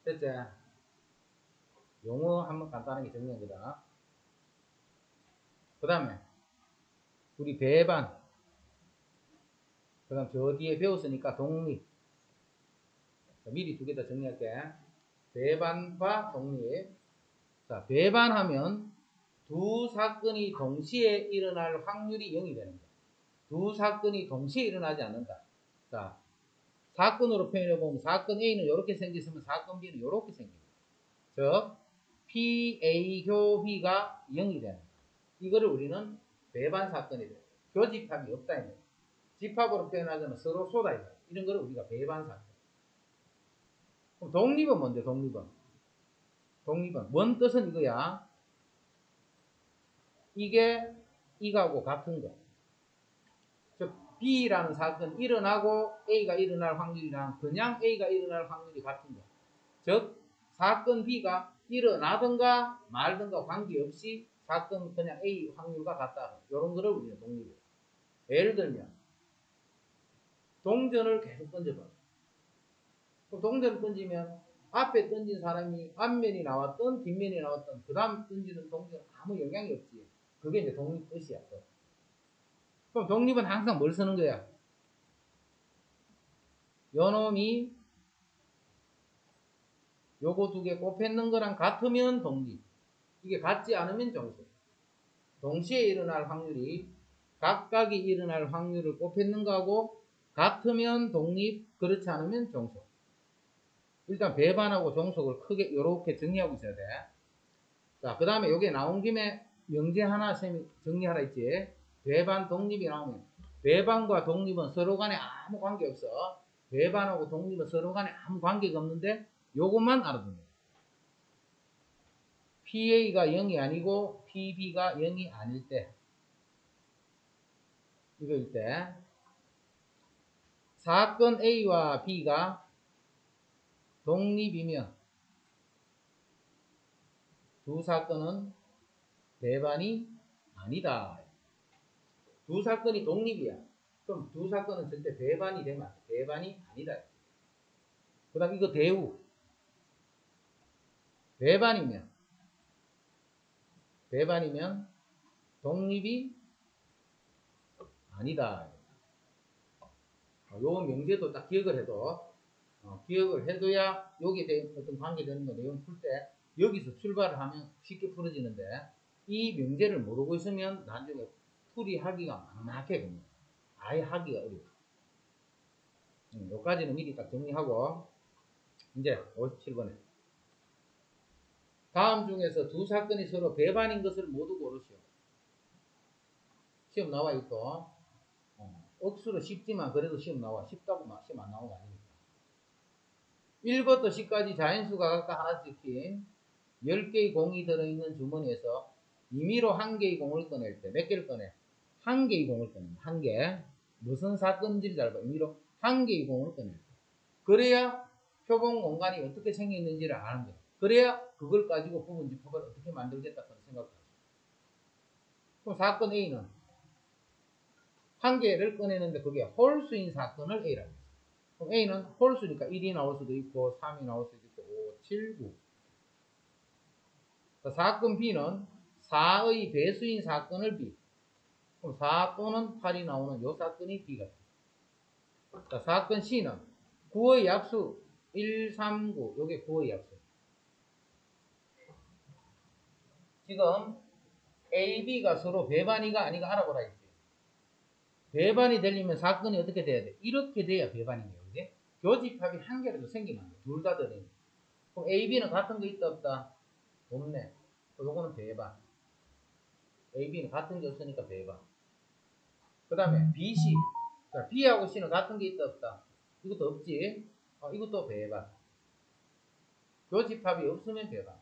됐지? 용어 한번 간단하게 정리한 거다. 그 다음에, 우리 배반. 그 다음 저 뒤에 배웠으니까 독립. 미리 2개 다 정리할게. 배반과 독립. 자, 배반하면 두 사건이 동시에 일어날 확률이 0이 되는 거야. 두 사건이 동시에 일어나지 않는다. 자, 사건으로 표현해보면 사건 A는 이렇게 생겼으면 사건 B는 이렇게 생깁니다. 즉, PA 효비가 0이 되는 거야. 이거를 우리는 배반 사건이 돼. 교집합이 없다. 이거예요. 집합으로 표현하자면 서로 쏟아이다. 이런 거를 우리가 배반 사건. 그럼 독립은 뭔데, 독립은? 독립은. 원 뜻은 이거야. 이게 이거하고 같은 거. 즉, B라는 사건이 일어나고 A가 일어날 확률이랑 그냥 A가 일어날 확률이 같은 거. 즉, 사건 B가 일어나든가 말든가 관계없이 사건 그냥 A 확률과 같다. 이런 거를 우리는 독립이에요. 예를 들면, 동전을 계속 던져봐. 그럼 동전을 던지면 앞에 던진 사람이 앞면이 나왔던 뒷면이 나왔던 그 다음 던지는 동전은 아무 영향이 없지. 그게 이제 독립 뜻이야. 그럼 독립은 항상 뭘 쓰는 거야? 요놈이 요거 두 개 곱했는 거랑 같으면 독립. 이게 같지 않으면 정수. 동시에 일어날 확률이 각각이 일어날 확률을 곱했는 거하고 같으면 독립, 그렇지 않으면 정수. 일단 배반하고 종속을 크게 이렇게 정리하고 있어야 돼. 자, 그 다음에 요게 나온 김에 명제 하나 쌤이 정리하라 했지. 배반, 독립이 나오면 배반과 독립은 서로 간에 아무 관계 없어. 배반하고 독립은 서로 간에 아무 관계가 없는데 요것만 알아두면 돼. PA가 0이 아니고 PB가 0이 아닐 때, 이거일 때 사건 A와 B가 독립이면 두 사건은 배반이 아니다. 두 사건이 독립이야. 그럼 두 사건은 절대 배반이 되면 안 돼. 배반이 아니다. 그 다음 이거 대우. 배반이면 독립이 아니다. 요 명제도 딱 기억을 해둬야 여기에 대한 어떤 관계되는 거 내용 풀 때 여기서 출발을 하면 쉽게 풀어지는데 이 명제를 모르고 있으면 나중에 풀이하기가 막막해. 아예 하기가 어려워. 여기까지는 미리 딱 정리하고 이제 57번에 다음 중에서 두 사건이 서로 배반인 것을 모두 고르시오. 시험 나와 있고 억수로 쉽지만 그래도 시험 나와. 쉽다고 막 시험 안 나오는 거 아니니까. 1부터 10까지 자연수가 각각 하나씩 낀 10개의 공이 들어있는 주머니에서 임의로 한 개의 공을 꺼낼 때 몇 개를 꺼내? 한 개의 공을 꺼냅니다. 한 개. 무슨 사건인지를 잘 봐. 임의로 한 개의 공을 꺼낼 때. 그래야 표본 공간이 어떻게 생겼는지를 아는 거예요. 그래야 그걸 가지고 부분 집합을 어떻게 만들겠다고 생각하죠. 그럼 사건 A는 한 개를 꺼내는데 그게 홀수인 사건을 A라고 했어요. 그럼 A는 홀수니까 1이 나올 수도 있고 3이 나올 수도 있고 5, 7, 9. 사건 B는 4의 배수인 사건을 B. 그럼 4 또는 8이 나오는 이 사건이 B가 됩니다. 자, 사건 C는 9의 약수 1, 3, 9. 요게 9의 약수. 지금 A, B가 서로 배반이가 아니가 알아보라 했지. 배반이 되려면 사건이 어떻게 돼야 돼? 이렇게 돼야 배반인 거예요. 그지? 교집합이 한 개라도 생기면 안 돼. 둘 다 들어있는. 그럼 A, B는 같은 게 있다 없다? 없네. 요거는 배반. A, B는 같은 게 없으니까 배반. 그 다음에 B, C. 자, B하고 C는 같은 게 있다 없다? 이것도 없지? 이것도 배반. 교집합이 없으면 배반.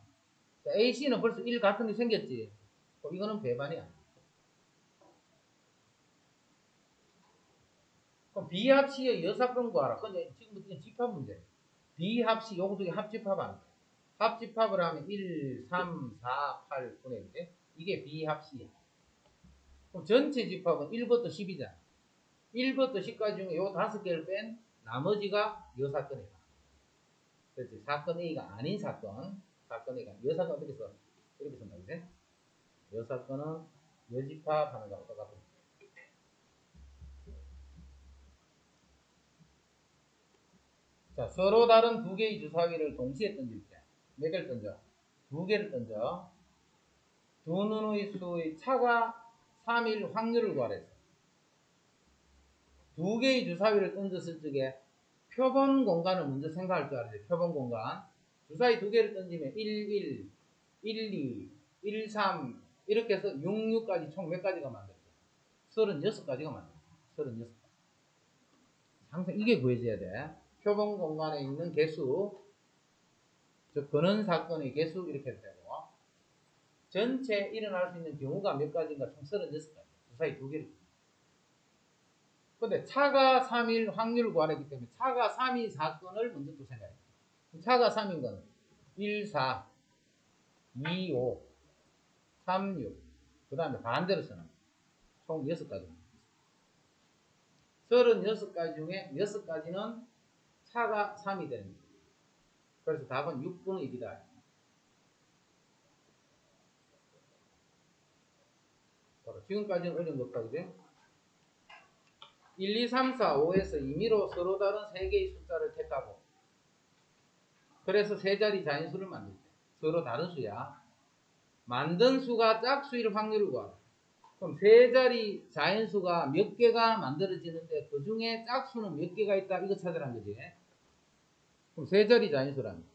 자, A, C는 벌써 1 같은 게 생겼지? 그럼 이거는 배반이 아니야. 그럼 B 합 C의 여사건 구하라. 근데 지금부터 집합 문제. B 합 C, 요거 두 개 합집합 안 돼. 합집합을 하면 1, 3, 4, 8 분의 이게 B 합 C야. 그럼 전체 집합은 1부터 10이잖아. 1부터 10까지 중에 요 5개를 뺀 나머지가 여사건이다. 그렇지. 사건 A가 아닌 사건. 사건 A가. 여사건 어떻게 써? 이렇게 쓴다. 그지? 여사건은 여집합하는 거하고 똑같은 거. 자, 서로 다른 두 개의 주사위를 동시에 던질 때. 몇 개를 던져? 두 개를 던져. 두 눈의 수의 차가 3일 확률을 구하랬어. 두 개의 주사위를 던졌을 적에 표본 공간을 먼저 생각할 줄 알아야 돼. 표본 공간. 주사위 두 개를 던지면 1, 1, 1, 2, 1, 3 이렇게 해서 6, 6까지 총 몇 가지가 만들어져? 36가지가 만듭니다. 36가지. 항상 이게 구해져야 돼. 표본 공간에 있는 개수, 즉 근원 사건의 개수 이렇게 되고, 전체 일어날 수 있는 경우가 몇 가지인가 총 36가지. 주사위 2개를. 근데 차가 3일 확률을 구하랬기 때문에 차가 3일 사건을 먼저 또 생각해요. 차가 3인 거는 1, 4, 2, 5, 3, 6. 그 다음에 반대로 쓰는 총 6가지. 36가지 중에 6가지는 차가 3이 되는 거예요. 그래서 답은 6분의 1이다. 지금까지는 어려운 것 없다, 그지? 1, 2, 3, 4, 5에서 임의로 서로 다른 3개의 숫자를 택하고, 그래서 세 자리 자연수를 만들 때 서로 다른 수야. 만든 수가 짝수일 확률을 구하라. 그럼 세 자리 자연수가 몇 개가 만들어지는데 그 중에 짝수는 몇 개가 있다, 이거 찾으라는 거지. 그럼 세 자리 자연수라는 거야.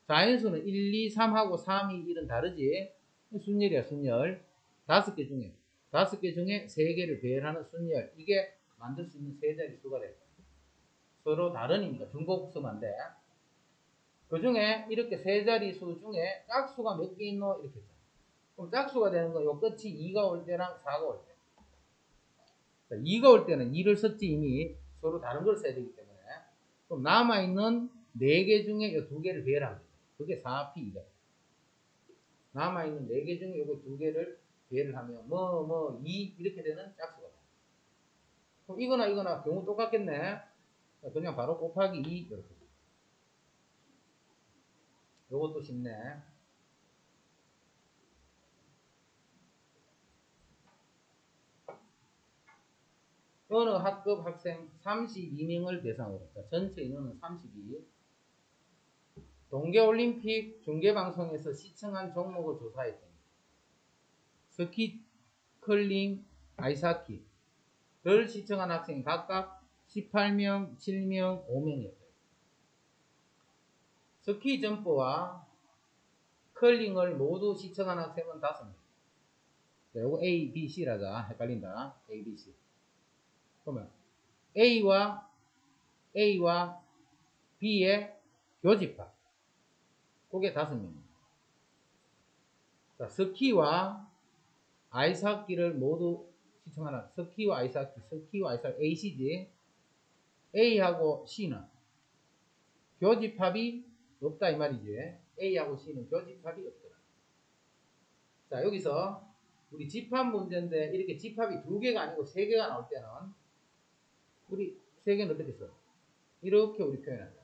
자연수는 1, 2, 3하고 3이 1은 다르지. 순열이야, 순열. 5개 중에 3개를 배열하는 순열. 이게 만들 수 있는 세 자리 수가 될 거야. 서로 다른이니까 중복수만 돼. 그 중에 이렇게 세 자리 수 중에 짝수가 몇 개 있노? 이렇게 했잖아. 그럼 짝수가 되는 거 요 끝이 2가 올 때랑 4가 올 때. 자, 2가 올 때는 2를 썼지 이미 서로 다른 걸 써야 되기 때문에. 그럼 남아있는 4개 중에 요 2개를 배열하면 돼. 그게 4P이다. 남아있는 4개 중에 요거 2개를 배열을 하면 2 이렇게 되는 짝수가 돼. 그럼 이거나 경우 똑같겠네. 그냥 바로 곱하기 2 이렇게. 요것도 쉽네. 어느 학급 학생 32명을 대상으로, 전체 인원은 32. 동계올림픽 중계방송에서 시청한 종목을 조사했더니 스키, 컬링, 아이스하키를 시청한 학생이 각각 18명, 7명, 5명이었어요. 스키 점프와 컬링을 모두 시청한 학생은 5명. 요거 A, B, C라자. 헷갈린다. A, B, C. 그러면 A와 B의 교집합. 그게 5명입니다. 자, 스키와 아이스하키를 모두 시청하는, 스키와 아이스하키 AC지. A하고 C는 교집합이 없다 이 말이지. A하고 C는 교집합이 없더라. 자, 여기서 우리 집합 문제인데 이렇게 집합이 2개가 아니고 3개가 나올 때는 우리 3개는 어떻게 써? 이렇게 우리 표현한다.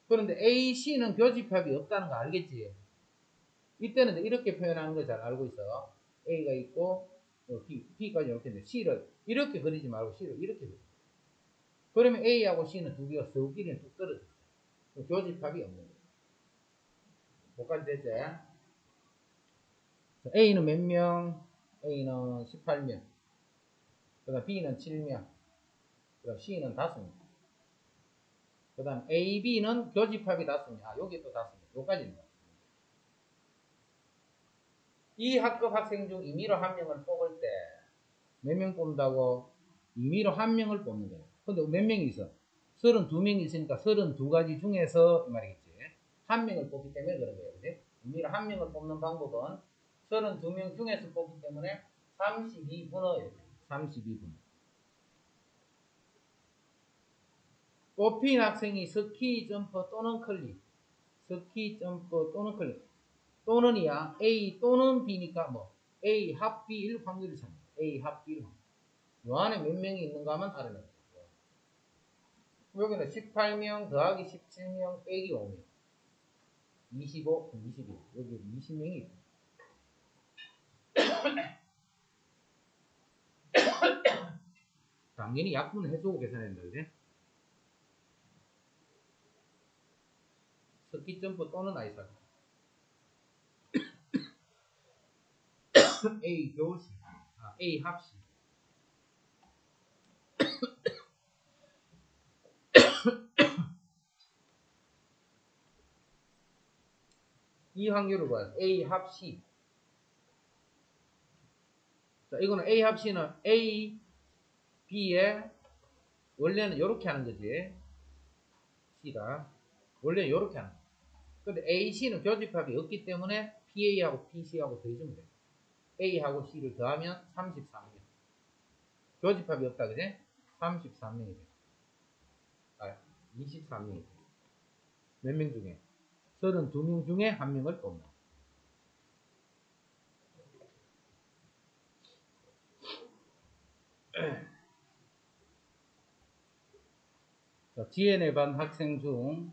그런데 A, C는 교집합이 없다는 거 알겠지? 이때는 이렇게 표현하는 거 잘 알고 있어. A가 있고 B까지 이렇게 있는데 C를 이렇게 그리지 말고 C를 이렇게 그려. 그러면 A하고 C는 2개가 서로끼리는 뚝 떨어져. 교집합이 없는 거야. 뭐까지 됐지? A는 몇 명? A는 18명. 그 다음 B는 7명. 그 다음 C는 5명. 그 다음 A, B는 교집합이 5명. 아, 여기 또 5명. 여기까지입니다. 이 학급 학생 중 임의로 1명을 뽑을 때 몇 명 뽑는다고? 임의로 1명을 뽑는 거예요. 근데 몇 명이 있어? 32명이 있으니까 32가지 중에서 이 말이겠지. 1명을 뽑기 때문에 그런 거예요. 그치? 임의로 1명을 뽑는 방법은 32명 중에서 뽑기 때문에 32분의 32분. 뽑힌 학생이 스키 점퍼 또는 컬링, 스키 점퍼 또는 컬링, 또는이야 A 또는 B니까 뭐 A 합 B일 확률을 찾는 거야. A 합 B일 확률. 요 안에 몇 명이 있는가 하면 알아내는 거야. 여기는 18명 더하기 17명 빼기 5명. 25, 21. 여기 20명이 있다. 당연히 약분을 해주고 계산해야 되는데. 스키 점프 또는 아이스하키. A 교시, A 합시. 이 확률을 봐요. A 합시. 자, 이거는 A 합 C는 A, B에 원래는 이렇게 하는 거지. C다. 원래 이렇게 하는 거. 근데 A, C는 교집합이 없기 때문에 PA하고 PC하고 더해주면 돼. A하고 C를 더하면 33명. 교집합이 없다, 그지? 33명이 돼. 아, 23명이 돼. 몇 명 중에? 32명 중에 한 명을 뽑는다. 자, GN의 반 학생 중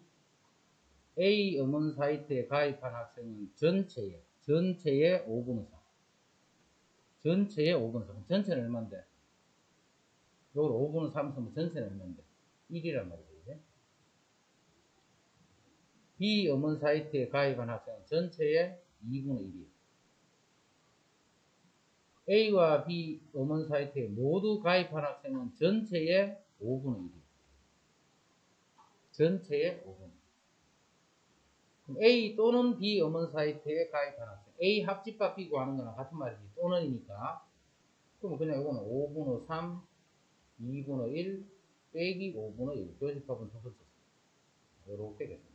A 음원 사이트에 가입한 학생은 전체의 5분의 3. 전체의 5분의 3. 전체는 얼마인데? 요걸 5분의 3 쓰면 전체는 얼마인데? 1이란 말이죠. B 음원 사이트에 가입한 학생은 전체의 2분의 1이에요. A와 B 음원 사이트에 모두 가입한 학생은 전체의 5분의 1이에요. 전체의 5분의 1. 그럼 A 또는 B 음원 사이트에 가입한 학생. A 합집합 B 구하는 거랑 같은 말이지. 또는이니까. 그럼 그냥 이거는 5분의 3, 2분의 1, 빼기 5분의 1. 교집합은 두 번 썼어요. 이렇게 됐습니다.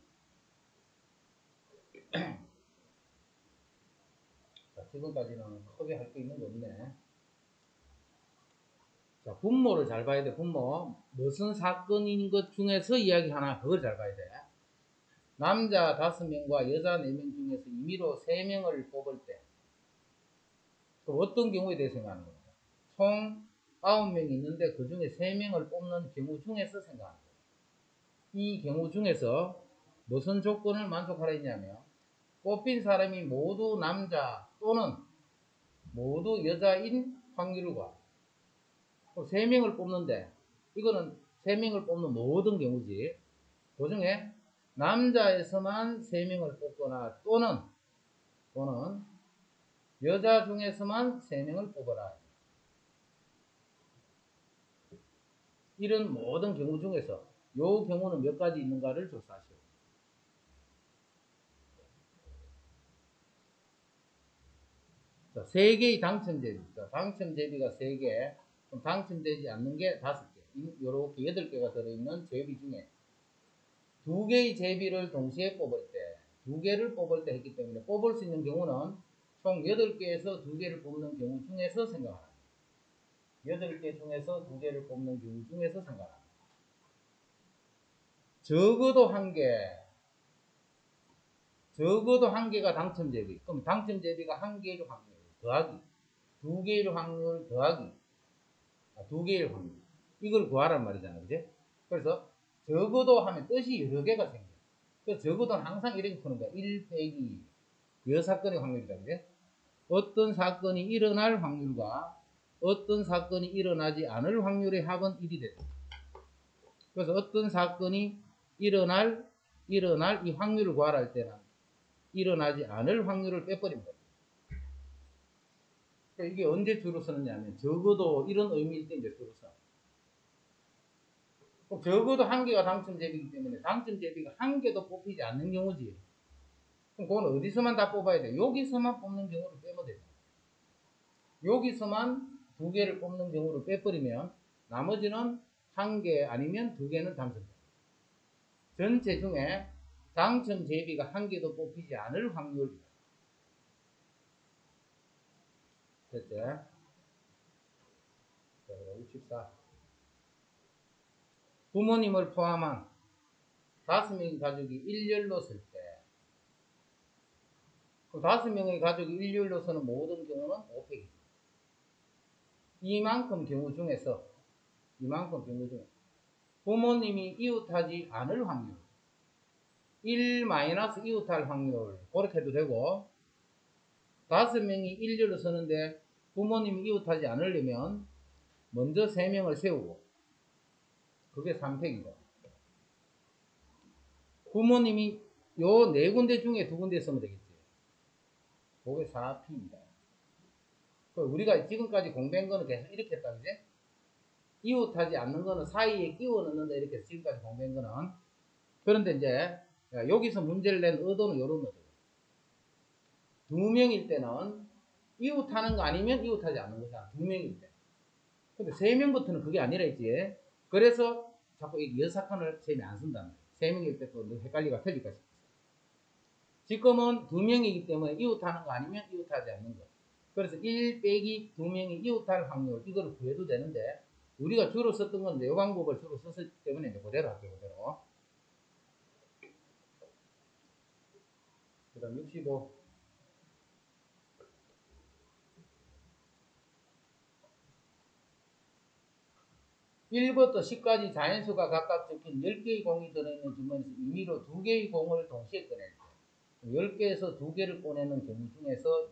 자, 지금까지는 크게 할 거 있는 거 없네. 자, 분모를 잘 봐야 돼. 분모. 무슨 사건인 것 중에서 이야기 하나, 그걸 잘 봐야 돼. 남자 5명과 여자 4명 중에서 임의로 3명을 뽑을 때, 그럼 어떤 경우에 대해 생각하는 겁니다. 총 9명이 있는데 그 중에 3명을 뽑는 경우 중에서 생각하는 거예요. 이 경우 중에서 무슨 조건을 만족하라 했냐면, 뽑힌 사람이 모두 남자 또는 모두 여자인 확률과 3명을 뽑는데, 이거는 3명을 뽑는 모든 경우지. 그 중에 남자에서만 3명을 뽑거나 또는 여자 중에서만 3명을 뽑아라. 이런 모든 경우 중에서 요 경우는 몇 가지 있는가를 조사하시오. 자, 3개의 당첨 제비. 당첨 제비가 3개. 그럼 당첨되지 않는 게 5개. 이렇게 8개가 들어있는 제비 중에 2개의 제비를 동시에 뽑을 때, 2개를 뽑을 때 했기 때문에 뽑을 수 있는 경우는 총 8개에서 2개를 뽑는 경우 중에서 생각합니다. 8개 중에서 2개를 뽑는 경우 중에서 생각합니다. 적어도 1개, 적어도 1개가 당첨 제비. 그럼 당첨 제비가 1개일 확률 더하기 2개일 확률 더하기 2개일 확률. 이걸 구하란 말이잖아, 그지? 그래서 적어도 하면 뜻이 여러 개가 생겨. 그래서 적어도는 항상 이렇게 푸는 거야. 1 빼기 몇 사건의 확률이다, 그지? 어떤 사건이 일어날 확률과 어떤 사건이 일어나지 않을 확률의 합은 1이 되죠. 그래서 어떤 사건이 일어날 이 확률을 구하라 때는 일어나지 않을 확률을 빼버린 거예요. 그러니까 이게 언제 주로 쓰느냐면 적어도 이런 의미일 때 이제 주로 써. 적어도 1개가 당첨 제비이기 때문에 당첨 제비가 1개도 뽑히지 않는 경우지. 그럼 그건 어디서만 다 뽑아야 돼? 여기서만 뽑는 경우를 빼면 되죠. 여기서만 2개를 뽑는 경우를 빼버리면 나머지는 1개 아니면 2개는 당첨됩니다. 전체 중에 당첨 제비가 1개도 뽑히지 않을 확률이다. 됐지? 자, 64. 부모님을 포함한 5명의 가족이 일렬로 설 때, 그 5명의 가족이 일렬로 서는 모든 경우는 5팩이죠. 이만큼 경우 중에 부모님이 이웃하지 않을 확률, 1 마이너스 이웃할 확률, 그렇게 해도 되고, 5명이 일렬로 서는데 부모님이 이웃하지 않으려면 먼저 3명을 세우고, 그게 3팩이고, 부모님이 요 4군데 중에 2군데 쓰면 되겠지. 그게 4P입니다. 우리가 지금까지 공부한 거는 계속 이렇게 했다, 그지? 이웃하지 않는 거는 사이에 끼워 넣는다, 이렇게 해서 지금까지 공부한 거는. 그런데 이제 여기서 문제를 낸 의도는 이런 거죠. 2명일 때는 이웃하는 거 아니면 이웃하지 않는 거잖아. 2명일 때. 근데 3명부터는 그게 아니라 있지. 그래서 자꾸 이 여사칸을 셈이 안 쓴다는 거야. 3명일 때 또 헷갈리가 틀릴까 싶어. 지금은 2명이기 때문에 이웃하는 거 아니면 이웃하지 않는 거. 그래서 1 빼기 2명이 이웃할 확률, 이거를 구해도 되는데, 우리가 주로 썼던 건데, 이 방법을 주로 썼기 때문에 이제 그대로 할게요, 그대로. 그 다음 65. 1부터 10까지 자연수가 각각 적힌 10개의 공이 들어있는 주머니에서 임의로 2개의 공을 동시에 꺼낼 때, 10개에서 2개를 꺼내는 경우 중에서,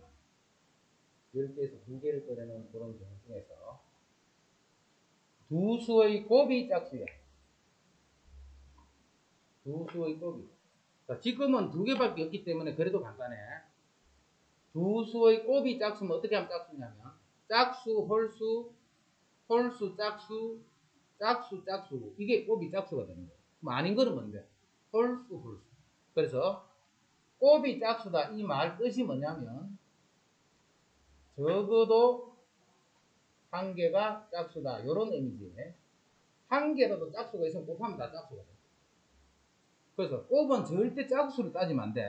10개에서 2개를 꺼내는 그런 경우 중에서, 두 수의 곱이 짝수야. 두 수의 곱이. 자, 지금은 2개밖에 없기 때문에 그래도 간단해. 두 수의 곱이 짝수면 어떻게 하면 짝수냐면, 짝수, 홀수, 홀수, 짝수, 짝수, 짝수. 이게 곱이 짝수가 되는 거예요. 그럼 아닌 거는 뭔데? 홀수, 홀수. 그래서 곱이 짝수다. 이 말 뜻이 뭐냐면, 적어도 한 개가 짝수다. 이런 의미지. 한 개라도 짝수가 있으면 곱하면 다 짝수가 돼. 그래서 곱은 절대 짝수로 따지면 안 돼.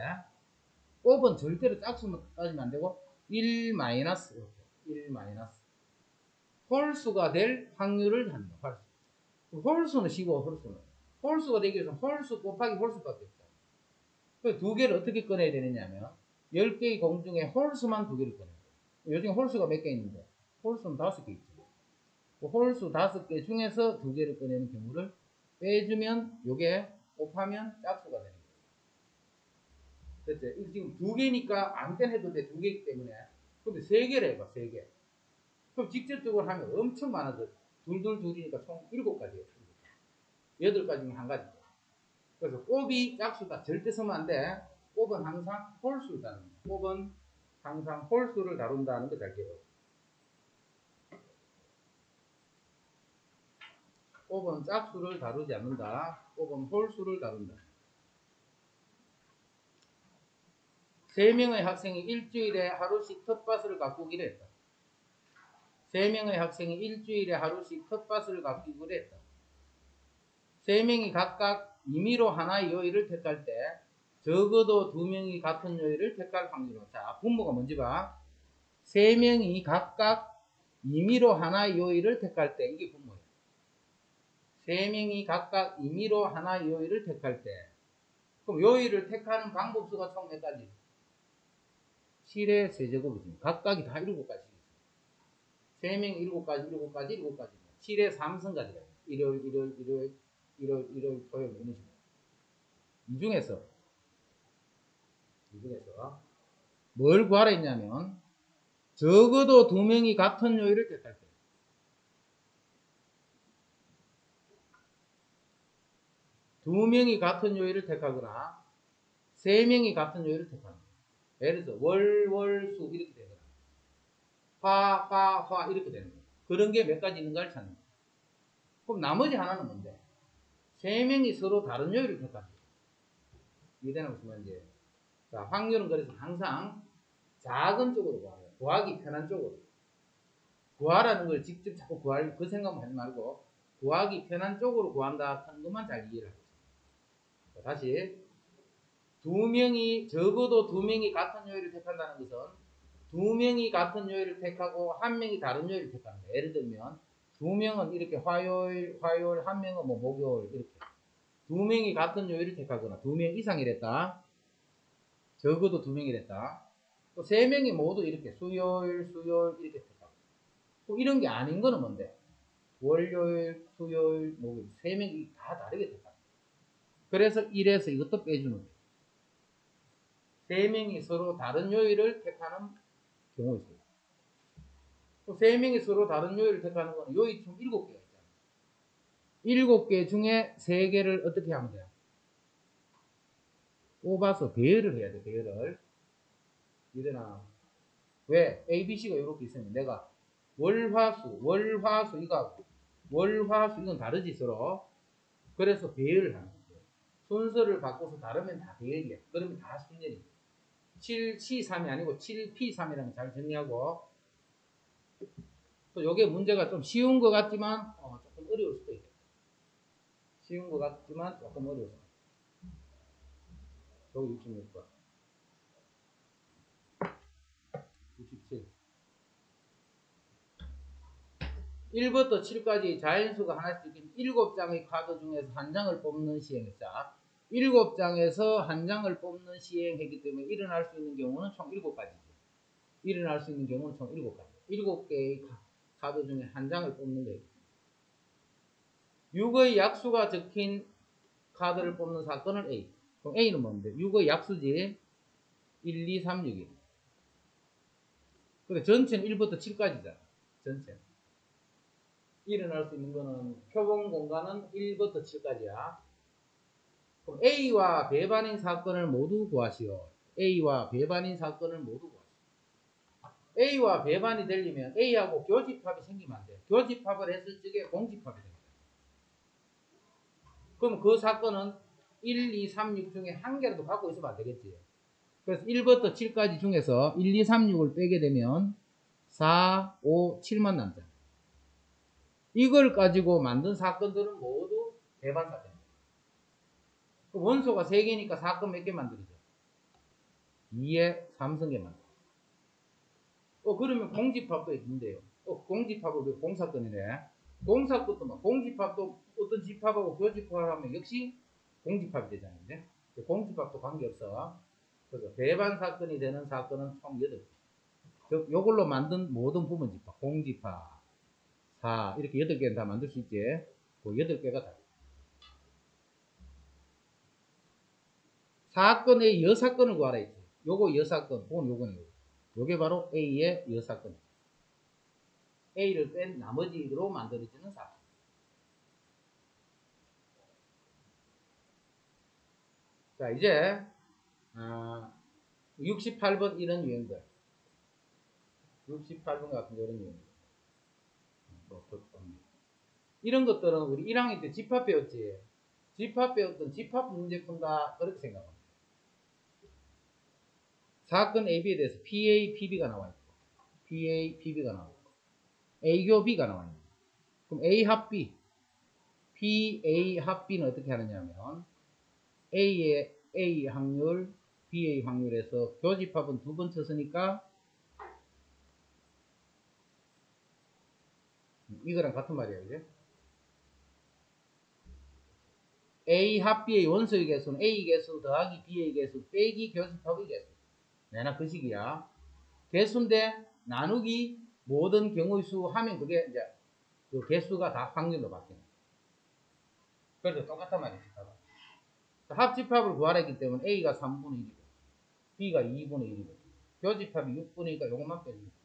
곱은 절대로 짝수로 따지면 안 되고 1 마이너스 이렇게 1 마이너스 홀수가 될 확률을 한다. 홀수. 홀수는 쉬워. 홀수가 되기 위해서는 홀수 곱하기 홀수밖에 없다. 그래서 두 개를 어떻게 꺼내야 되느냐면 10개의 공 중에 홀수만 2개를 꺼내야 돼. 요즘 홀수가 몇 개 있는데 홀수는 5개 있죠. 그 홀수 5개 중에서 2개를 꺼내는 경우를 빼주면 요게 곱하면 짝수가 되는 거예요. 됐죠? 이거 지금 2개니까 아무 때나 해도 돼. 2개이기 때문에. 근데 3개를 해봐. 3개. 그럼 직접적으로 하면 엄청 많아져. 둘이니까 총 7가지예요. 8가지면 한 가지. 그래서 곱이 짝수다. 절대 쓰면 안 돼. 곱은 항상 홀수를 다룬다. 곱은 항상 홀수를 다룬다는 거 잘 기억해. 곱은 짝수를 다루지 않는다. 곱은 홀수를 다룬다. 3명의 학생이 일주일에 하루씩 텃밭을 가꾸기로 했다. 3명의 학생이 일주일에 하루씩 텃밭을 가꾸기로 했다. 3명이 각각 임의로 하나의 요일을 택할 때 적어도 2명이 같은 요일을 택할 확률은. 자, 분모가 뭔지 봐. 3명이 각각 임의로 하나의 요일을 택할 때, 이게 분모예요. 3명이 각각 임의로 하나의 요일을 택할 때, 그럼 요일을 택하는 방법수가 총 몇 가지? 7의 세제곱이지. 각각이 다 7가지. 3명 7가지, 7가지, 7가지. 7의 3승까지가. 일요일, 토요일, 이런 식으로. 이 중에서 뭘 구하라 했냐면, 적어도 2명이 같은 요일을 택할 때. 2명이 같은 요일을 택하거나, 3명이 같은 요일을 택하거나. 예를 들어서 월, 수 이렇게 되거나, 화 이렇게 되는 거예요. 그런 게 몇 가지 있는가를 찾는 거예요. 그럼 나머지 하나는 뭔데? 3명이 서로 다른 요일을 택합니다. 이해되나 무슨 말인지. 자, 확률은 그래서 항상 작은 쪽으로 구하래요. 구하기 편한 쪽으로. 구하라는 걸 직접 자꾸 구할 그 생각만 하지 말고 구하기 편한 쪽으로 구한다 하는 것만 잘 이해를 하고 있습니다. 다시 적어도 2명이 같은 요일을 택한다는 것은 2명이 같은 요일을 택하고 1명이 다른 요일을 택하는 거예요. 예를 들면 2명은 이렇게 화요일, 1명은 뭐 목요일 이렇게 2명이 같은 요일을 택하거나 2명 이상이랬다. 적어도 2명이랬다. 또 3명이 모두 이렇게 수요일 이렇게 택하고 또 이런 게 아닌 거는 뭔데? 월요일, 수요일, 목요일 3명이 다 다르게 택합니다. 그래서 1에서 이것도 빼주는 거예요. 3명이 서로 다른 요일을 택하는 경우 있어요. 또 3명이 서로 다른 요일을 택하는 건 요일이 총 7개가 있잖아요. 7개 중에 3개를 어떻게 하면 돼요? 뽑아서 배열을 해야 돼. 배열을. 이래나 왜? A, B, C가 이렇게 있으면 내가 월화수 이거하고 월화수 이건 다르지 서로. 그래서 배열을 하는 거예요. 순서를 바꿔서 다르면 다 배열이야. 그러면 다 순열이야. 7C3이 아니고 7P3이라는 거 잘 정리하고, 또 요게 문제가 좀 쉬운 것 같지만 조금 어려울 수도 있겠다. 쉬운 것 같지만 조금 어려울 수도 있겠다. 저기 66번 67 1부터 7까지 자연수가 하나씩 있긴 7장의 카드 중에서 한 장을 뽑는 시행했자 7장에서 한 장을 뽑는 시행했기 때문에 일어날 수 있는 경우는 총 7가지죠. 일어날 수 있는 경우는 총 7가지. 7개의 카드 중에 한 장을 뽑는 거예요. 6의 약수가 적힌 카드를 뽑는 사건은 A. 그럼 A는 뭔데? 6의 약수지 1, 2, 3, 6이. 근데 전체는 1부터 7까지잖아. 전체. 일어날 수 있는 거는 표본 공간은 1부터 7까지야. 그럼 A와 배반인 사건을 모두 구하시오. A와 배반인 사건을 모두 구하시오. A와 배반이 되려면 A하고 교집합이 생기면 안 돼. 교집합을 했을 적에 공집합이 됩니다. 그럼 그 사건은 1, 2, 3, 6 중에 한 개라도 갖고 있으면 안 되겠지. 그래서 1부터 7까지 중에서 1, 2, 3, 6을 빼게 되면 4, 5, 7만 남잖아. 이걸 가지고 만든 사건들은 모두 배반 사건입니다. 원소가 3개니까 사건 몇 개 만들어져? 2에 3승계 만들어. 그러면 공집합도 있는데요. 공집합은 왜 공사건이래? 공사건도 막 공집합도 어떤 집합하고 교집합하면 역시 공집합이 되잖아요. 이제? 공집합도 관계없어. 그래서 배반 사건이 되는 사건은 총 8개. 즉 요걸로 만든 모든 부분 집합, 공집합, 4 이렇게 8개는 다 만들 수 있지. 그 8개가 다. 사건의 여사건을 구하라 했지. 요거 여사건, 요거는 요게 바로 A의 여사건. A를 뺀 나머지로 만들어지는 사건. 자, 이제 68번 이런 유형들. 68번 같은 이런 유형들. 이런 것들은 우리 1학년 때 집합 배웠지. 집합 배웠던 집합 문제 푼다 그렇게 생각합니다. 사건 AB에 대해서 PA, PB가 나와 있고 PA, PB가 나와 있고 A교 B가 나와 있는. 그럼 A 합 B, PA 합 B는 어떻게 하느냐면 A의 A 확률, BA 확률에서 교집합은 2번 쳤으니까 이거랑 같은 말이에요. 그죠? A 합 B의 원소의 개수는 A 개수 더하기 B의 개수 빼기 교집합의 개수. 내나 그 식이야. 개수인데 나누기 모든 경우의 수 하면 그게 이제 그 개수가 다 확률로 바뀌는. 그래서 똑같단 말이지. 합집합을 구하라 했기 때문에 A가 3분의 1이고 B가 2분의 1이고 교집합이 6분의 1이니까 요것만 빼줍니다.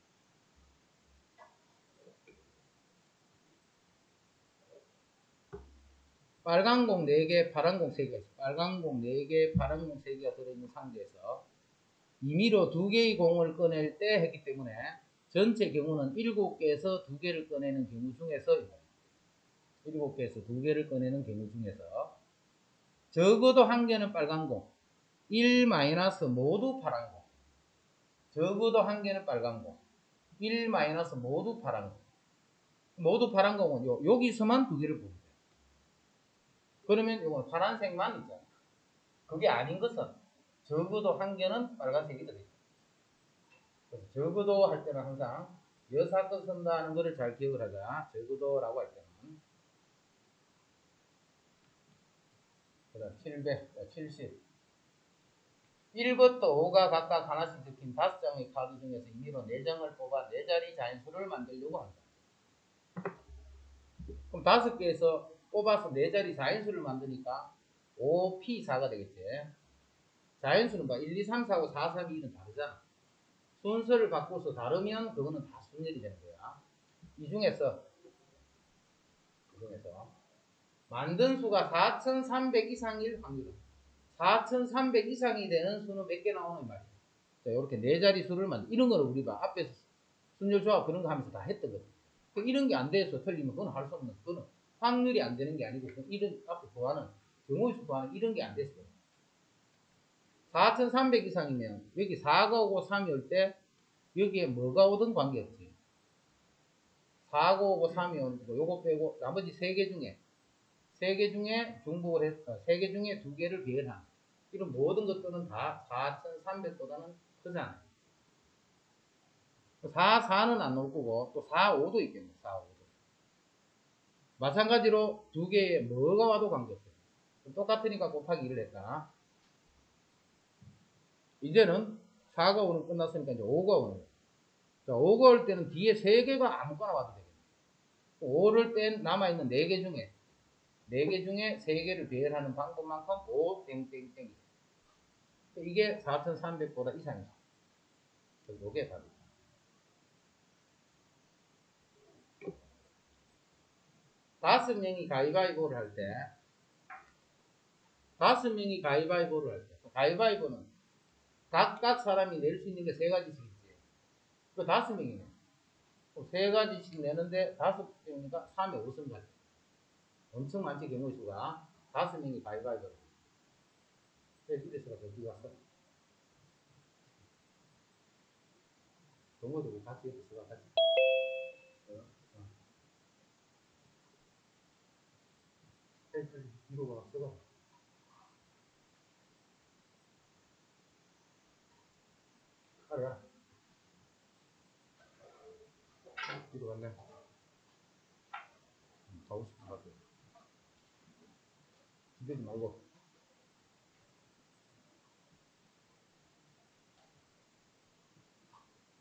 빨간 공 4개, 파란 공 3개가 있어요. 빨간 공 4개, 파란 공 3개가 들어있는 상자에서 임의로 2개의 공을 꺼낼 때 했기 때문에 전체 경우는 7개에서 2개를 꺼내는 경우 중에서 7개에서 2개를 꺼내는 경우 중에서 적어도 한 개는 빨간 공, 1 마이너스 모두 파란 공. 적어도 한 개는 빨간 공, 1 마이너스 모두 파란 공. 모두 파란 공은 여기서만 2개를 보면 돼요. 그러면 이건 파란색만 있잖아. 그게 아닌 것은 적어도 한 개는 빨간색이 들어있다. 그래서 적어도 할 때는 항상 여사건 쓴다는 것을 잘 기억을 하자. 적어도라고 할 때는. 그 다음 70. 1부터 5가 각각 하나씩 적힌 5장의 카드 중에서 임의로 4장을 뽑아 4자리 자연수를 만들려고 한다. 그럼 5개에서 뽑아서 4자리 자연수를 만드니까 5P4가 되겠지. 자연수는 봐. 1, 2, 3, 4, 5, 4, 3, 2는 다르잖아. 순서를 바꿔서 다르면 그거는 다 순열이 되는 거야. 이 중에서 만든 수가 4,300 이상일 확률은 4,300 이상이 되는 수는 몇 개 나오는 말이야. 자, 이렇게 4자리 수를 이런 거는 우리 봐. 앞에서 순열 조합 그런 거 하면서 다 했거든. 이런 게 안 돼서 틀리면 그건 할 수 없는, 그거는 확률이 안 되는 게 아니고 이런 앞에 구하는 경우의 수 구하는 이런 게 안 됐어. 4300 이상이면 여기 4가 오고 3이 올 때 여기에 뭐가 오든 관계없지. 4가 오고 3이 오는 거 요거 빼고 나머지 3개 중에 중복을 했어. 3개 중에 2개를 배열한 이런 모든 것들은 다 4300보다는 크잖아요. 4, 4는 안 나올 거고 또 4, 5도 있겠네. 4, 5도. 마찬가지로 2개에 뭐가 와도 관계없어요. 똑같으니까 곱하기 1을 했다. 이제는 4가 오는 끝났으니까 이제 5가 오는 거예요. 자, 5가 올 때는 뒤에 3개가 아무거나 와도 되겠네. 5를 뺀 남아있는 4개 중에 3개를 배열하는 방법만큼 5 땡땡땡이. 이게 4300보다 이상이죠. 이게 답이다. 다섯 명이 가위바위보를 할 때, 가위바위보는 각각 사람이 낼 수 있는 게 3가지씩 있지. 그 5명이네. 3가지씩 내는데 5명이니까 3에 5승 가지. 엄청 많지, 경우의 수가. 5명이 가위바위보를. 그래서 이래서가 어디 갔어? 동호도 같이 옆에 서가 같이. 뒤로 가, 서가. 가라. 뒤로 갈래? 가고 싶은 것 같아. 기대지 말고.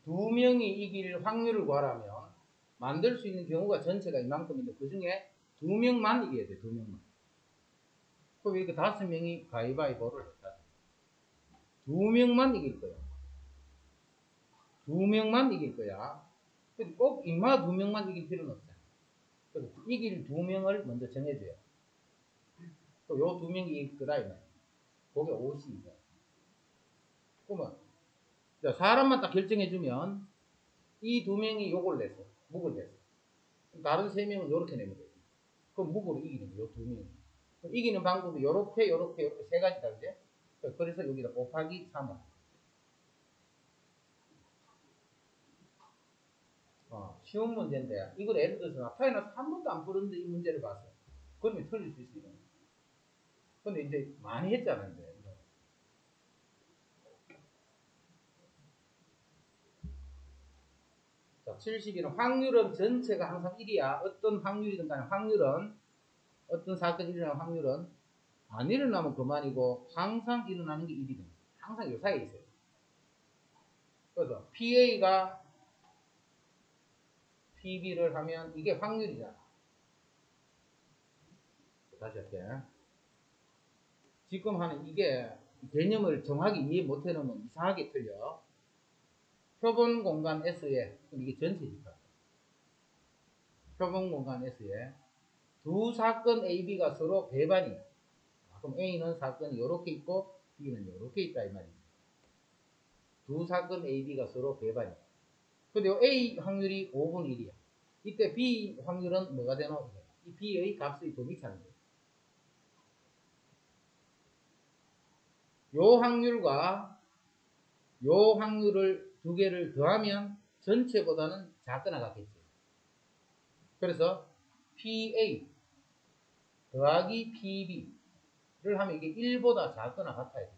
두 명이 이길 확률을 구하라면 만들 수 있는 경우가 전체가 이만큼인데 그 중에 2명만 이겨야 돼. 2명만. 그럼 이렇게 5명이 가위바위보를 했다. 2명만 이길 거야. 2명만 이길 거야. 꼭 인마 2명만 이길 필요는 없잖아. 그래서 이길 2명을 먼저 정해줘요. 또 요 2명이 이길 거다 이 말이야. 그게 50이죠. 그러면 사람만 딱 결정해주면 이 2명이 요걸 냈어. 묵을 냈어. 다른 3명은 요렇게 내면 되죠. 그럼 묵으로 이기는 거예요. 2명이. 이기는 방법이 요렇게 3가지다. 그제? 그래서 여기다 곱하기 3을. 쉬운 문제인데 이걸 예를 들어서 나타나서 한 번도 안 풀었는데 이 문제를 봤어. 그러면 틀릴 수 있어요. 근데 이제 많이 했잖아요. 이제. 자, 70이는 확률은 전체가 항상 1이야. 어떤 확률이든 간에 확률은 어떤 사건이 일어나는 확률은 안 일어나면 그만이고 항상 일어나는 게 1이든 항상 요 사이에 있어요. 그래서 PA가 PB를 하면 이게 확률이잖아. 다시 할게. 지금 하는 이게 개념을 정확히 이해 못해놓으면 이상하게 틀려. 표본 공간 S에 이게 전체 집합. 표본 공간 S에 두 사건 AB가 서로 배반이야. 그럼 A는 사건이 이렇게 있고 B는 이렇게 있다 이 말이지. 두 사건 AB가 서로 배반이야. 근데 A 확률이 5분 1이야. 이때 B 확률은 뭐가 되노? 이 B의 값의 곱이 차는 거예요. 요 확률과 요 확률을 두 개를 더하면 전체보다는 작거나 같겠지. 그래서 PA 더하기 PB를 하면 이게 1보다 작거나 같아야 돼.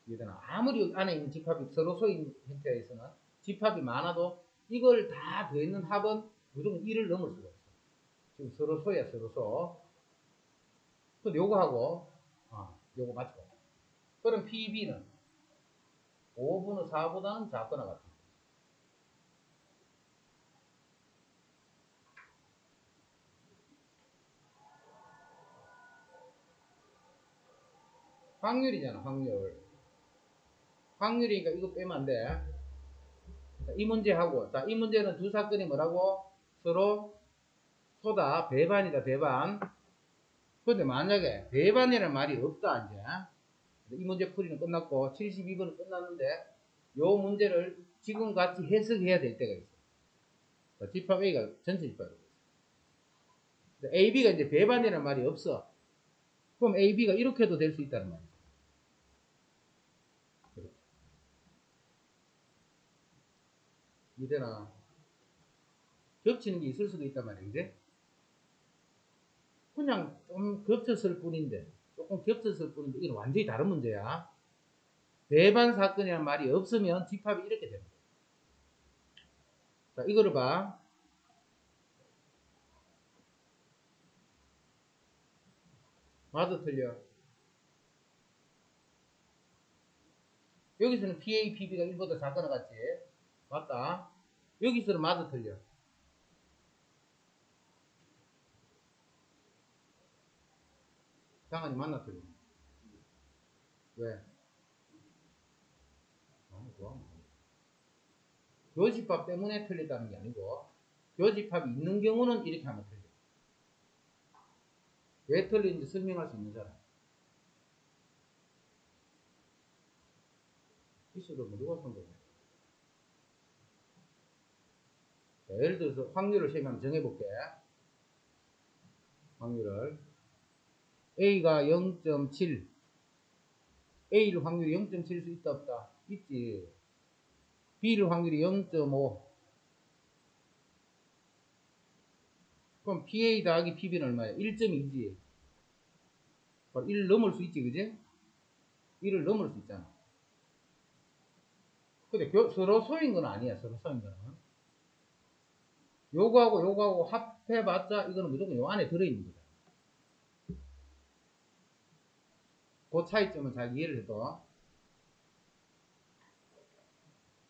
이해되나? 아무리 안에 있는 집합이 서로 소인 형태에서는 집합이 많아도 이걸 다 더했는 합은 무조건 1을 넘을 수가 없어. 지금 서로 소야, 서로 소. 근데 요거하고, 요거 맞죠? 그럼 PB는 5분의 4보다는 작거나 같아. 확률이잖아, 확률. 확률이니까 이거 빼면 안 돼. 자, 이 문제하고, 자, 이 문제는 두 사건이 뭐라고? 서로 소다, 배반이다, 배반. 근데 만약에 배반이라는 말이 없다, 이제. 이 문제 풀이는 끝났고, 72번은 끝났는데, 요 문제를 지금 같이 해석해야 될 때가 있어. 자, 집합 A가 전체 집합이고 있어. AB가 이제 배반이라는 말이 없어. 그럼 AB가 이렇게도 될 수 있다는 말이죠. 그렇죠. 이제나 겹치는 게 있을 수도 있단 말이에요. 이제 그냥 좀 겹쳤을 뿐인데, 조금 겹쳤을 뿐인데, 이건 완전히 다른 문제야. 배반 사건이라는 말이 없으면 집합이 이렇게 됩니다. 자, 이거를 봐. 맞아, 틀려. 여기서는 PA, PB가 1보다 작거나 같지? 맞다. 여기서는 맞아, 틀려. 장안이 맞나, 틀려. 왜? 좋아. 교집합 때문에 틀렸다는 게 아니고, 교집합이 있는 경우는 이렇게 하면 틀려. 왜 틀린지 설명할 수 있는 사람. 있어도 뭐 누가 선거해? 예를 들어서 확률을 세면 정해볼게. 확률을. A가 0.7. A를 확률이 0.7일 수 있다, 없다? 있지. B를 확률이 0.5. 그럼 PA 더하기 PB는 얼마야? 1.2지. 1을 넘을 수 있지, 그지? 1을 넘을 수 있잖아. 근데 서로 소인 건 아니야, 서로 소인 거는. 요거하고 합해봤자 이거는 무조건 요 안에 들어있는 거다. 그 차이점은 잘 이해를 해도.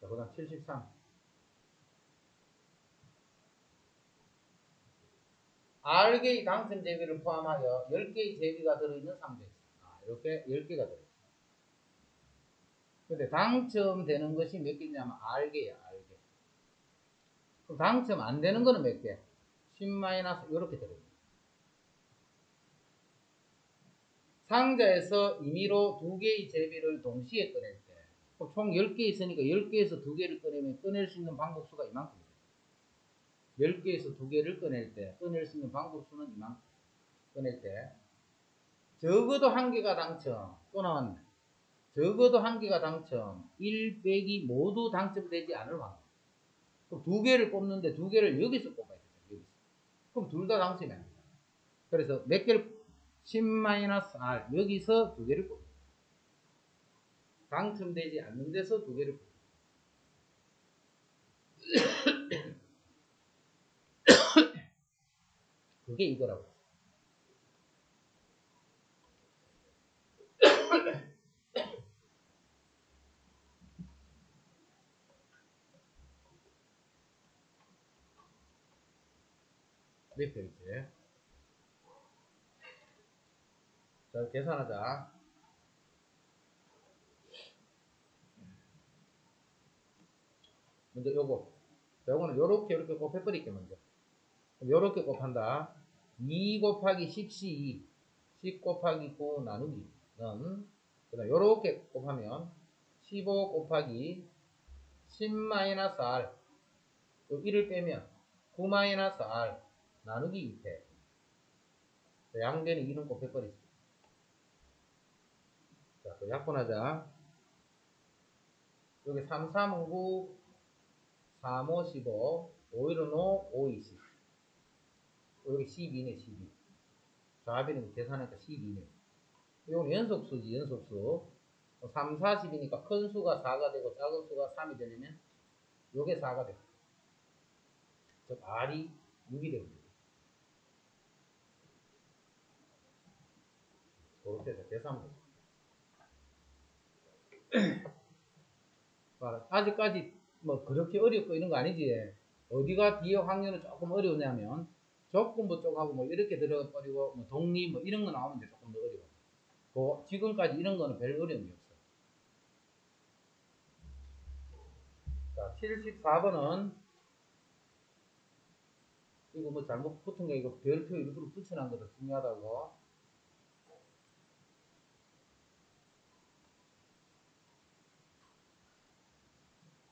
자, 그 다음 73. R개의 당첨 제비를 포함하여 10개의 제비가 들어있는 상대. 이렇게 10개가 들어있어. 근데 당첨되는 것이 몇 개냐면 R개야, R개. 그럼 당첨 안 되는 거는 몇 개? 10 마이너스 이렇게 들어있어. 상자에서 임의로 2개의 제비를 동시에 꺼낼 때, 총 10개 있으니까 10개에서 2개를 꺼내면 꺼낼 수 있는 방법수가 이만큼이에요. 10개에서 2개를 꺼낼 때, 꺼낼 수 있는 방법수는 이만큼. 꺼낼 때, 적어도 1개가 당첨. 또 나왔네. 적어도 1개가 당첨. 1 빼기 모두 당첨되지 않을 확률. 그럼 2개를 뽑는데 2개를 여기서 뽑아야 되죠. 여기서. 그럼 둘 다 당첨이 안 돼요. 그래서 몇 개를 10-R 여기서 2개를 뽑아요. 당첨되지 않는 데서 2개를 뽑아요. 그게 이거라고. 몇 페이지? 자, 계산하자. 먼저 요거. 요거는 요렇게 이렇게 곱해버릴게, 먼저. 요렇게 곱한다. 2 곱하기 10C 10 곱하기 9 나누기 는 그 다음 요렇게 곱하면 15 곱하기 10 마이너스 R 1을 빼면 9 마이너스 R 나누기 2패. 양변에 2는 곱해버리죠. 자, 또 약분하자. 여기 3, 3은 9, 3, 5, 15, 5, 1은 5, 5, 20. 여기 12네, 12. 좌변은 계산하니까 12네. 이건 연속수지, 연속수. 3, 40이니까 큰 수가 4가 되고 작은 수가 3이 되려면 요게 4가 되고. 즉, R이 6이 되고. 그렇게 해서 계산하면 되죠. 아직까지 뭐 그렇게 어렵고 이런 거 아니지. 어디가 뒤에 확률은 조금 어려우냐면 조건부 쪽하고 뭐 이렇게 들어버리고 뭐 독립 뭐 이런 거 나오면 이제 조금 더 어려워. 지금까지 이런 거는 별 어려움이 없어. 자, 74번은 이거 뭐 잘못 붙은 거 이거 별표 일부러 붙여놓은 것도 중요하다고.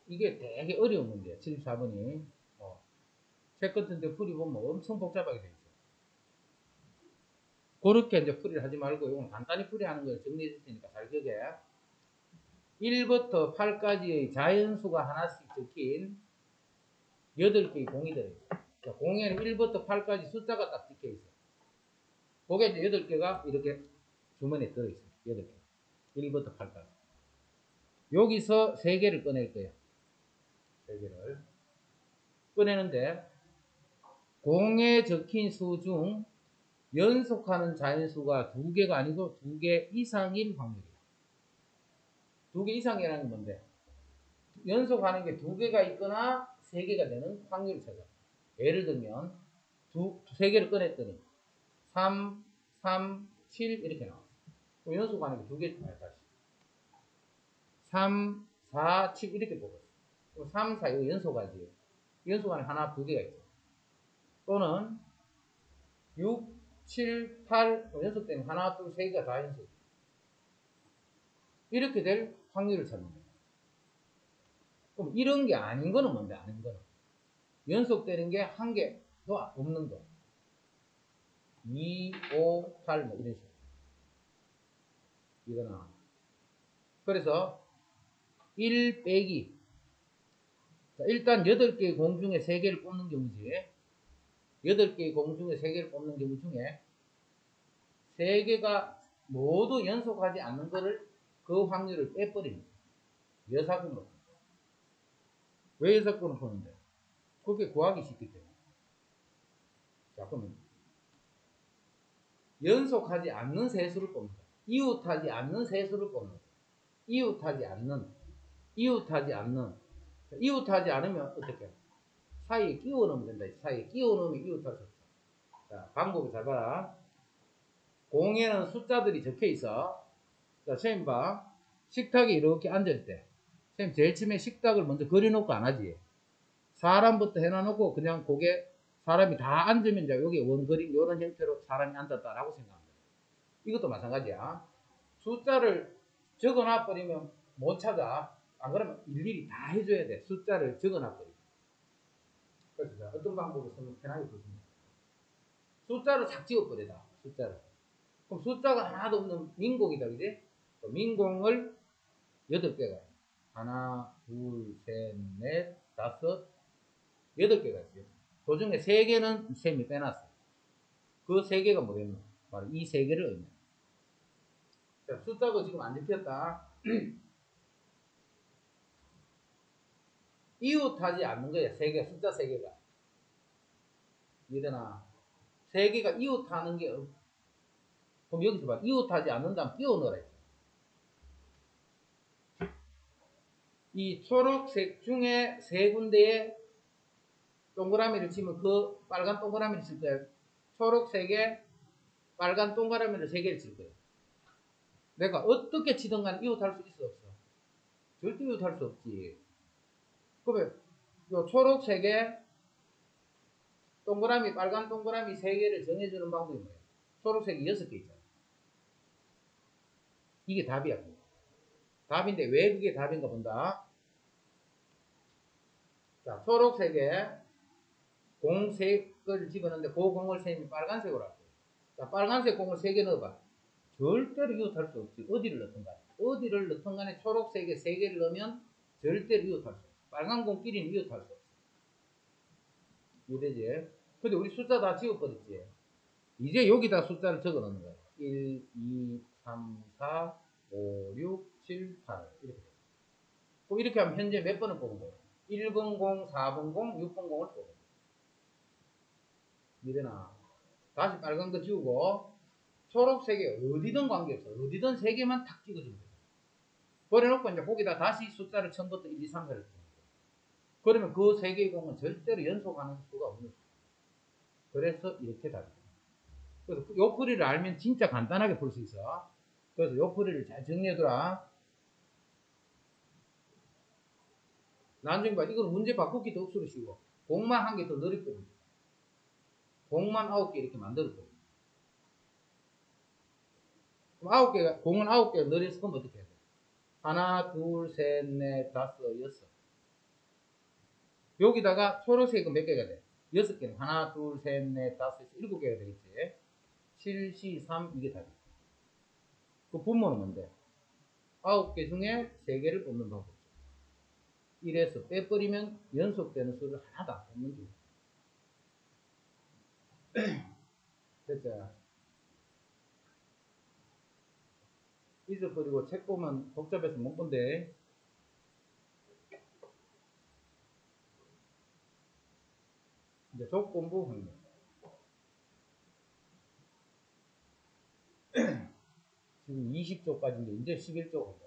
이게 되게 어려운 문제야. 74번이. 책 같은 데 풀이보면 엄청 복잡하게 돼 있어. 그렇게 이제 풀이를 하지 말고 이건 간단히 풀이하는 걸 정리해 줄 테니까 잘 기억해. 1부터 8까지의 자연수가 하나씩 적힌 8개의 공이 들어있어요. 공에는 1부터 8까지 숫자가 딱 적혀있어요. 그게 이제 8개가 이렇게 주머니에 들어있어요. 8개. 1부터 8까지. 여기서 3개를 꺼낼 거예요. 3개를. 꺼내는데, 공에 적힌 수 중 연속하는 자연수가 2개가 아니고 2개 이상인 확률이에요. 2개 이상이라는 건 뭔데? 연속하는 게 2개가 있거나 3개가 되는 확률을 찾아요. 예를 들면 3개를 꺼냈더니 3, 3, 7 이렇게 나와요. 연속하는 게 2개 중에 다시 3, 4, 7 이렇게 뽑았어요. 3, 4 이거 연속하지. 연속하는 하나, 2개가 있죠. 또는 6, 7, 8 연속되는 하나, 둘, 3개가 다 연속. 이렇게 될 확률을 찾는 거예요. 그럼 이런 게 아닌 거는 뭔데? 아닌 거는 연속되는 게 한 개도 없는 거. 2, 5, 8 뭐 이런 식으로. 이거나. 그래서 1 빼기. 자, 일단 8개의 공 중에 3개를 뽑는 경우지. 8개의 공 중에 3개를 뽑는 경우 중에 3개가 모두 연속하지 않는 거를 그 확률을 빼버립니다. 여사분으로. 왜 여사분으로 푸는데? 그렇게 구하기 쉽기 때문에. 자, 그러면 연속하지 않는 세수를 뽑는다. 이웃하지 않는 세수를 뽑는다. 이웃하지 않는. 이웃하지 않으면 어떻게? 사이에 끼워 넣으면 된다. 사이에 끼워 넣으면 이웃할 수 없어. 자, 방법을 잘 봐라. 공에는 숫자들이 적혀 있어. 자, 선생님 봐. 식탁에 이렇게 앉을 때. 선생님 제일 처음에 식탁을 먼저 그려놓고 안 하지. 사람부터 해놔놓고 그냥 고개 사람이 다 앉으면 이제 여기 원그림 이런 형태로 사람이 앉았다라고 생각합니다. 이것도 마찬가지야. 숫자를 적어놔버리면 못 찾아. 안 그러면 일일이 다 해줘야 돼. 숫자를 적어놔버리면. 그래서 어떤 방법을 쓰면 편하게 보십니다. 숫자를 싹 지워버리다. 숫자를. 그럼 숫자가 하나도 없는 민공이다. 그지? 민공을 8개가 있어요. 하나, 둘, 셋, 넷, 다섯, 8개가 있어요. 그 중에 3개는 셈이 빼놨어요. 그 3개가 뭐겠노? 바로 이 3개를 의미합니다. 자, 숫자가 지금 안 잡혔다. 이웃하지 않는 거야. 3개, 숫자 3개가. 이해되나? 3개가 이웃하는 게, 그럼 여기서 봐. 이웃하지 않는다면 끼워 넣어라. 이 초록색 중에 3군데에 동그라미를 치면 그 빨간 동그라미를 칠 거예요. 초록색에 빨간 동그라미를 3개를 칠 거예요. 내가 어떻게 치든 간 이웃할 수 있어, 없어? 절대 이웃할 수 없지. 그러면 요 초록색에 동그라미, 빨간 동그라미 3개를 정해주는 방법이 뭐예요? 초록색이 6개 있잖아. 이게 답이야. 답인데 왜 그게 답인가 본다. 자, 초록색에 공 3개를 집어넣는데 그 공을 쌤이 빨간색으로 할게요. 자, 빨간색 공을 3개 넣어봐. 절대로 이웃할 수 없지. 어디를 넣든 간에. 어디를 넣든 간에 초록색에 3개를 넣으면 절대로 이웃할 수 없어. 빨간 공끼리는 이웃할 수 없어. 이해되지? 근데 우리 숫자 다 지워버렸지. 이제 여기다 숫자를 적어 넣는 거야. 1, 2, 3, 4, 5, 6, 7, 8. 이렇게. 그럼 이렇게 하면 현재 몇 번을 뽑은 거예요? 1번 공, 4번 공, 6번 공을 뽑은 거예요. 이래나. 다시 빨간 거 지우고, 초록색에 어디든 관계없어. 어디든 3개만 탁 찍어주면 돼요. 버려놓고 이제 거기다 다시 숫자를 처음부터 1, 2, 3, 4를 주는 거예요. 그러면 그 3개의 공은 절대로 연속하는 수가 없는 거예요. 그래서 이렇게 답이에요. 그래서 요 풀이를 알면 진짜 간단하게 풀 수 있어. 그래서 요 풀이를 잘 정리해둬라. 나중에 봐. 이거는 문제 바꾸기도 억수로 쉬워. 공만 한 개 더 넣을 겁니다. 공만 9개 이렇게 만들 거예요. 그럼 9개가, 공은 9개가 넣어서 그럼 어떻게 해야 돼? 하나, 둘, 셋, 넷, 다섯, 여섯. 여기다가 초록색은 몇 개가 돼? 6개는. 하나, 둘, 셋, 넷, 다섯, 7개가 되겠지. 7, 4, 3, 이게 답이야. 그 분모는 뭔데? 9개 중에 3개를 뽑는 방법. 이래서 빼버리면 연속되는 수를 하나도 안 뽑는 중. 됐죠? 잊어버리고 책 보면 복잡해서 못 본대. 이제 조건부 확률. 지금 20조까지인데 이제 11조 한다.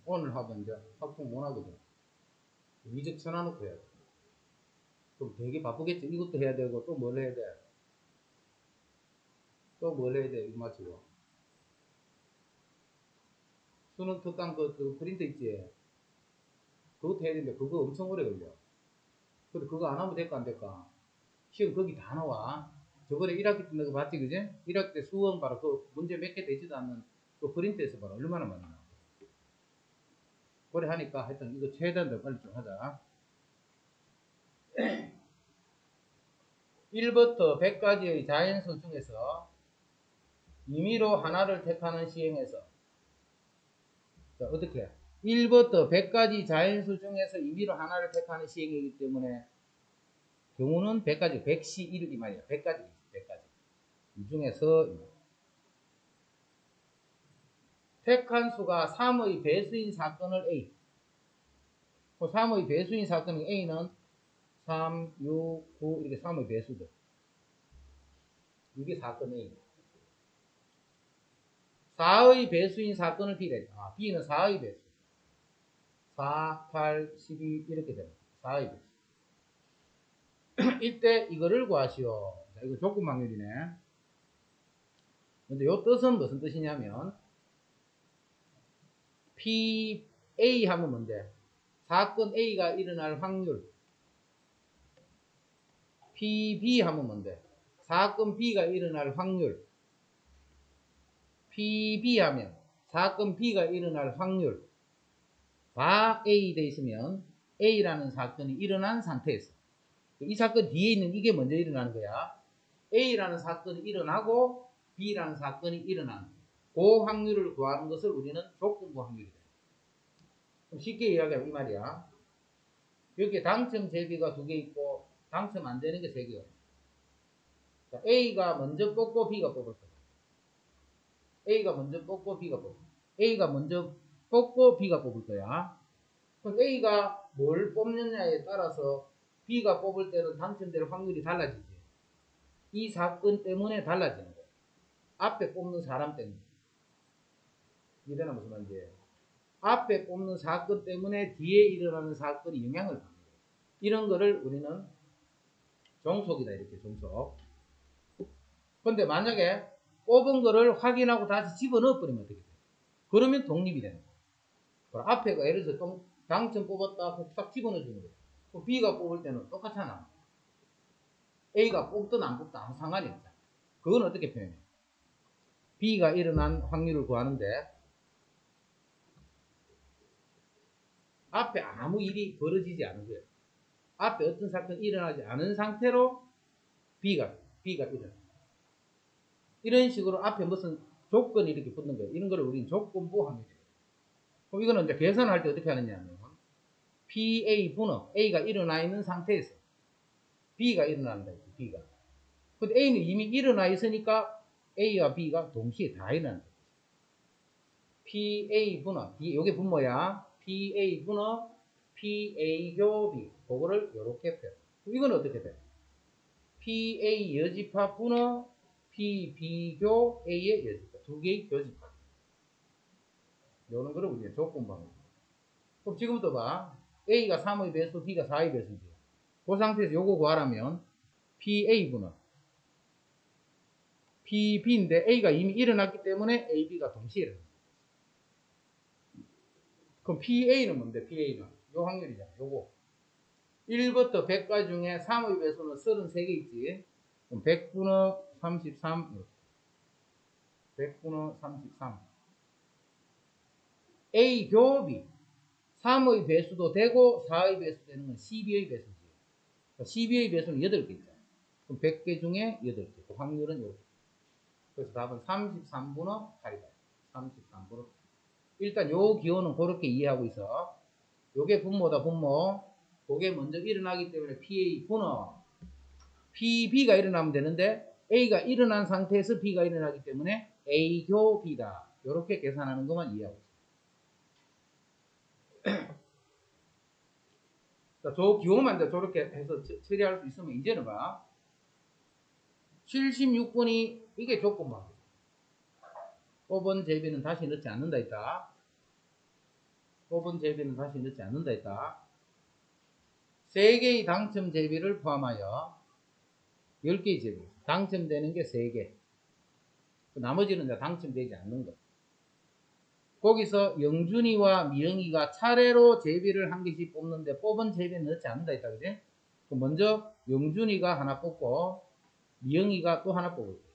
오늘 하고 이제 학폭 못 하거든. 위적 쳐놔놓고 해야 돼. 그럼 되게 바쁘겠지. 이것도 해야 되고 또 뭘 해야 돼? 또 뭘 해야 돼? 이거 맞추고. 수능 특강 그 프린트 있지? 그것도 해야 되는데 그거 엄청 오래 걸려. 근데 그거 안 하면 될까 안 될까? 시험 거기 다 나와. 저번에 1학기 때 내가 봤지, 그지? 1학기 때 수험 봐라. 그 문제 몇 개 되지도 않는 그 프린트에서 봐라. 얼마나 많이 나와. 그래 하니까 하여튼 이거 최대한 더 빨리 좀 하자. 1부터 100까지의 자연수 중에서 임의로 하나를 택하는 시행에서 자, 어떻게 해? 1부터 100까지 자연수 중에서 임의로 하나를 택하는 시행이기 때문에 경우는 100까지, 100시 1 이 말이야. 100까지, 100까지. 이 중에서 택한 수가 3의 배수인 사건을 A. 그 3의 배수인 사건인 A는 3, 6, 9 이렇게 3의 배수들. 이게 사건 A. 4의 배수인 사건을 B래. B는 4의 배수. 4, 8, 12 이렇게 됩니다. 4의 배수. 이때 이거를 구하시오. 자, 이거 조건 확률이네. 근데 요 뜻은 무슨 뜻이냐면 PA 하면 뭔데? 사건 A가 일어날 확률. PB 하면 뭔데? 사건 B가 일어날 확률. PB 하면 사건 B가 일어날 확률. 다 A 돼 있으면 A라는 사건이 일어난 상태에서 이 사건 뒤에 있는 이게 먼저 일어나는 거야. A라는 사건이 일어나고 B라는 사건이 일어나는 그 확률을 구하는 것을 우리는 조건부 확률이다. 쉽게 이야기하면 이 말이야. 여기에 당첨 제비가 2개 있고 당첨 안 되는 게 3개야. A가 먼저 뽑고 B가 뽑을 거야. A가 먼저 뽑고 B가 뽑을 거야. A가 먼저 뽑고 B가 뽑을 거야. 그럼 A가 뭘 뽑느냐에 따라서 B가 뽑을 때는 당첨될 확률이 달라지지. 이 사건 때문에 달라지는 거야. 앞에 뽑는 사람 때문에. 이해되나 무슨 말인지. 앞에 뽑는 사건 때문에 뒤에 일어나는 사건이 영향을 받는 거야. 이런 거를 우리는 종속이다 이렇게 종속. 근데 만약에 뽑은 거를 확인하고 다시 집어넣어 버리면 어떻게 돼? 그러면 독립이 되는 거야. 앞에가 예를 들어서 당첨 뽑았다 하고 딱 집어넣어 주는 거야. 그럼 B가 뽑을 때는 똑같잖아. A가 뽑든 안 뽑든 아무 상관이 없잖아. 그건 어떻게 표현해? B가 일어난 확률을 구하는데 앞에 아무 일이 벌어지지 않은 거예요. 앞에 어떤 사건이 일어나지 않은 상태로 B가 일어나. 이런 식으로 앞에 무슨 조건이 이렇게 붙는 거예요. 이런 거를 우리는 조건부 확률이에요. 그럼 이거는 이제 계산할 때 어떻게 하느냐 하면 PA 분의 A가 일어나 있는 상태에서 B가 일어난다. B가. 근데 A는 이미 일어나 있으니까 A와 B가 동시에 다 일어난다. PA 분의 이게 분모야. PA 분의 PA 교 B. 그거를 이렇게 펴. 이건 어떻게 돼? PA 여집합 분의 PB 교 A의 여집합. 2개의 교집합. 이런 거를 우리가 조건부 합니다. 그럼 지금부터 봐. A가 3의 배수, B가 4의 배수지. 그 상태에서 요거 구하라면 PA분은 PB인데 A가 이미 일어났기 때문에 AB가 동시에 일어납니다. 그럼 PA는 뭔데? PA는 요 확률이잖아. 요거 1부터 100까지 중에 3의 배수는 33개 있지. 그럼 100분의 33 100분의 33 A 교비 3의 배수도 되고 4의 배수 되는 건 12의 배수지. 그러니까 12의 배수는 8개 있잖아. 그럼 100개 중에 8개. 그 확률은 이렇게. 그래서 답은 33분의 8이다. 33. 그렇게. 일단 요 기호는 그렇게 이해하고 있어. 요게 분모다, 분모. 그게 먼저 일어나기 때문에 PA 분호. PB가 일어나면 되는데 A가 일어난 상태에서 B가 일어나기 때문에 A교 B다. 이렇게 계산하는 것만 이해하고 있어요. 저 기호만 저렇게 해서 처리할 수 있으면 이제는 봐. 76번이 이게 조건만. 뽑은 제비는 다시 넣지 않는다 했다. 뽑은 제비는 다시 넣지 않는다 했다. 3개의 당첨 제비를 포함하여 10개의 제비. 당첨되는 게 3개. 나머지는 다 당첨되지 않는 거. 거기서 영준이와 미영이가 차례로 제비를 한 개씩 뽑는데 뽑은 제비는 넣지 않는다 했다. 그지? 먼저 영준이가 하나 뽑고 미영이가 또 하나 뽑을 거예요.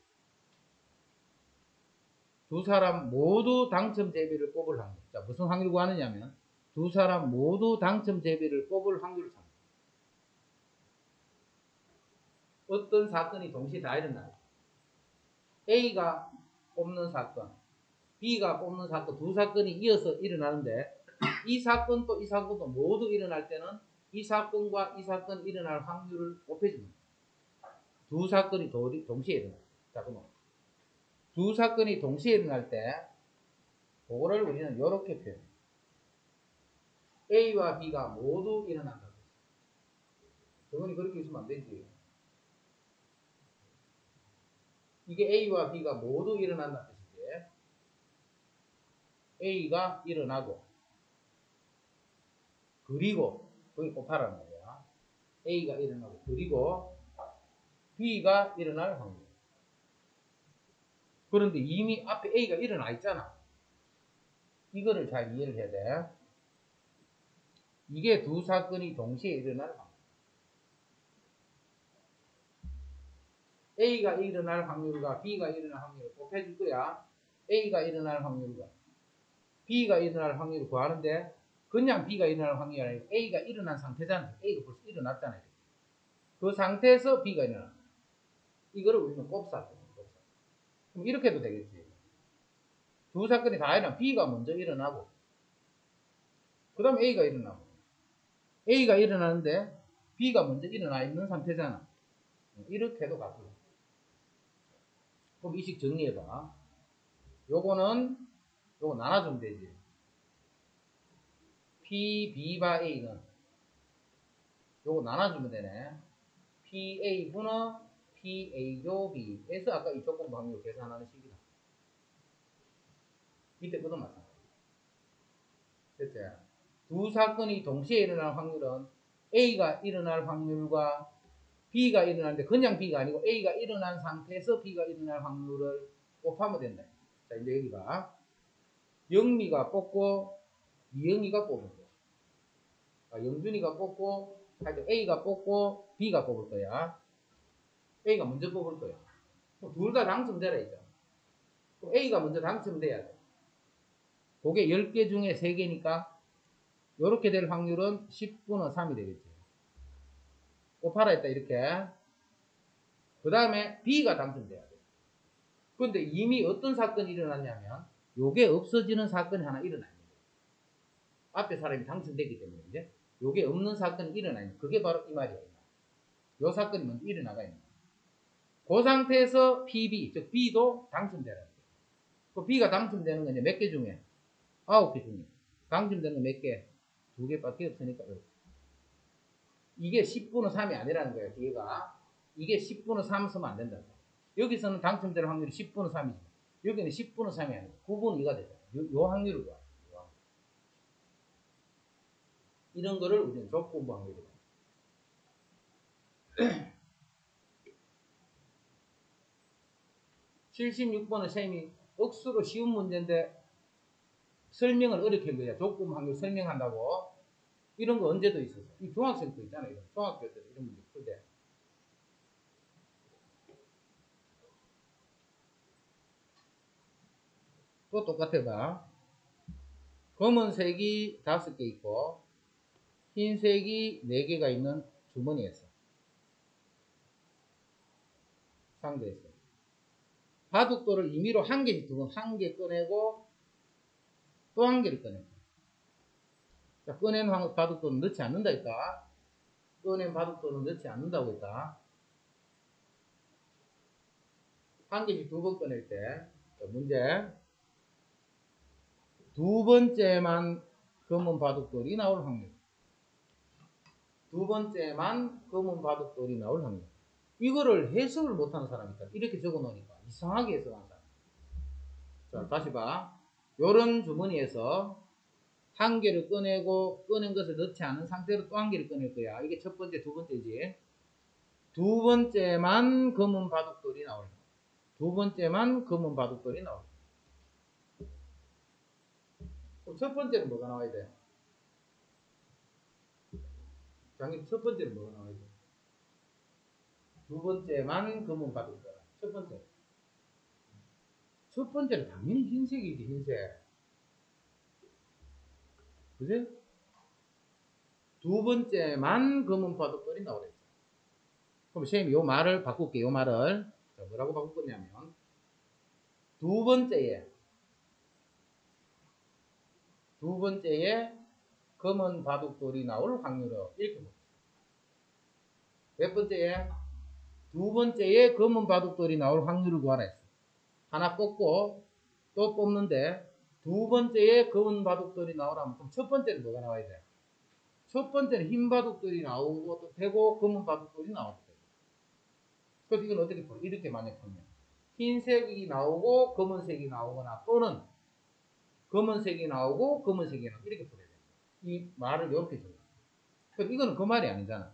두 사람 모두 당첨 제비를 뽑을 확률. 자, 무슨 확률 구하느냐면 두 사람 모두 당첨 제비를 뽑을 확률을 찾는 거예요. 어떤 사건이 동시에 다 일어나요. A가 뽑는 사건, B가 뽑는 사건, 두 사건이 이어서 일어나는데 이 사건 또 이 사건도 모두 일어날 때는 이 사건과 이 사건 일어날 확률을 곱해주는 거예요. 두 사건이 동시에 일어나요. 자, 그러면 두 사건이 동시에 일어날 때 그거를 우리는 이렇게 표현해요. A와 B가 모두 일어난다. 그거는 그렇게 있으면 안 되지. 이게 A와 B가 모두 일어난다는 뜻이지. A가 일어나고 그리고 거기 곱하라는 거야. A가 일어나고 그리고 B가 일어날 확률. 그런데 이미 앞에 A가 일어나 있잖아. 이거를 잘 이해를 해야 돼. 이게 두 사건이 동시에 일어날 확률. A가 일어날 확률과 B가 일어날 확률을 곱해줄 거야. A가 일어날 확률과 B가 일어날 확률을 구하는데 그냥 B가 일어날 확률이 아니고 A가 일어난 상태잖아. A가 벌써 일어났잖아요. 그 상태에서 B가 일어나. 이거를 우리는 곱사건. 그럼 이렇게 해도 되겠지. 두 사건이 다 일어나면 B가 먼저 일어나고 그 다음에 A가 일어나고 A가 일어나는데 B가 먼저 일어나 있는 상태잖아. 이렇게 해도 가고. 그럼 이식 정리해봐. 요거 나눠주면 되지. P, B바 A는 요거 나눠주면 되네. PA 분의 PA교 B에서 아까 이 조건 방식으로 계산하는 식이다. 이때 그도 마찬가지. 됐지? 두 사건이 동시에 일어날 확률은 A가 일어날 확률과 B가 일어나는데 그냥 B가 아니고 A가 일어난 상태에서 B가 일어날 확률을 곱하면 된다. 자, 이제 여기가 영미가 뽑고 미영이가 뽑을 거야. 영준이가 뽑고 하여튼 A가 뽑고 B가 뽑을 거야. A가 먼저 뽑을 거야. 둘 다 당첨되라 했잖아. 그럼 A가 먼저 당첨돼야 돼. 그게 10개 중에 3개니까 이렇게 될 확률은 10분의 3이 되겠지. 곱하라 했다 이렇게. 그 다음에 B가 당첨돼야 돼. 근데 이미 어떤 사건이 일어났냐면 요게 없어지는 사건이 하나 일어나 있는 거예요. 앞에 사람이 당첨되기 때문에 이제 요게 없는 사건이 일어나 있는 거예요. 그게 바로 이 말이에요. 요 사건이 먼저 일어나가 있는 거예요. 그 상태에서 PB, 즉 B도 당첨되라는 거예요. 그 B가 당첨되는 건 이제 몇 개 중에? 9개 중에. 당첨되는 건 몇 개? 2개밖에 없으니까 이게 10분의 3이 아니라는 거예요. 뒤에가. 이게 10분의 3 쓰면 안 된다. 여기서는 당첨될 확률이 10분의 3이지. 여기는 10분의 3이 아니고 9분의 2가 되잖아. 요 확률을 봐. 이런 거를 우리는 조건부 확률이다. 76번은 쌤이 억수로 쉬운 문제인데 설명을 어렵게 한 거야. 조건부 확률 설명한다고. 이런 거 언제도 있었어. 이 중학생 때 있잖아요. 중학교 때 이런 문제 풀 때. 또 똑같아 봐. 검은색이 5개 있고 흰색이 4개가 있는 주머니에서 상대에서 바둑돌을 임의로 한 개씩 두고 한 개 꺼내고 또 한 개를 꺼내. 자, 꺼낸 바둑돌은 넣지 않는다 했다. 꺼낸 바둑돌은 넣지 않는다고 했다. 한 개씩 두 번 꺼낼 때. 자, 문제. 두 번째만 검은 바둑돌이 나올 확률. 두 번째만 검은 바둑돌이 나올 확률. 이거를 해석을 못하는 사람이 있다. 이렇게 적어 놓으니까 이상하게 해석하는 사람. 자, 다시 봐. 요런 주머니에서 한 개를 꺼내고 꺼낸 것을 넣지 않은 상태로 또 한 개를 꺼낼 거야. 이게 첫 번째, 두 번째지. 두 번째만 검은 바둑돌이 나올 확률. 두 번째만 검은 바둑돌이 나올 확률. 그럼 첫 번째는 뭐가 나와야 돼? 당연히 첫 번째는 뭐가 나와야 돼? 두 번째만 검은 바둑돌. 첫 번째. 첫 번째는 당연히 흰색이지, 흰색. 그지? 두 번째만 검은 바둑돌이 나오랬어. 그럼 선생님이 요 말을 바꿀게, 요 말을. 자, 뭐라고 바꿀 거냐면, 두 번째에 검은 바둑돌이 나올 확률은 이렇게 봅니다. 몇 번째에? 두 번째에 검은 바둑돌이 나올 확률을 구하라 했어. 하나 뽑고, 또 뽑는데, 두 번째에 검은 바둑돌이 나오라면, 그럼 첫 번째는 뭐가 나와야 돼? 첫 번째는 흰 바둑돌이 나오고 되고 검은 바둑돌이 나와도 돼. 그래서 이건 어떻게 풀어? 이렇게 만약 풀면 흰색이 나오고 검은색이 나오거나 또는 검은색이 나오고 검은색이 나오고 이렇게 풀어야 돼. 이 말을 이렇게 적어. 그럼 이거는 그 말이 아니잖아.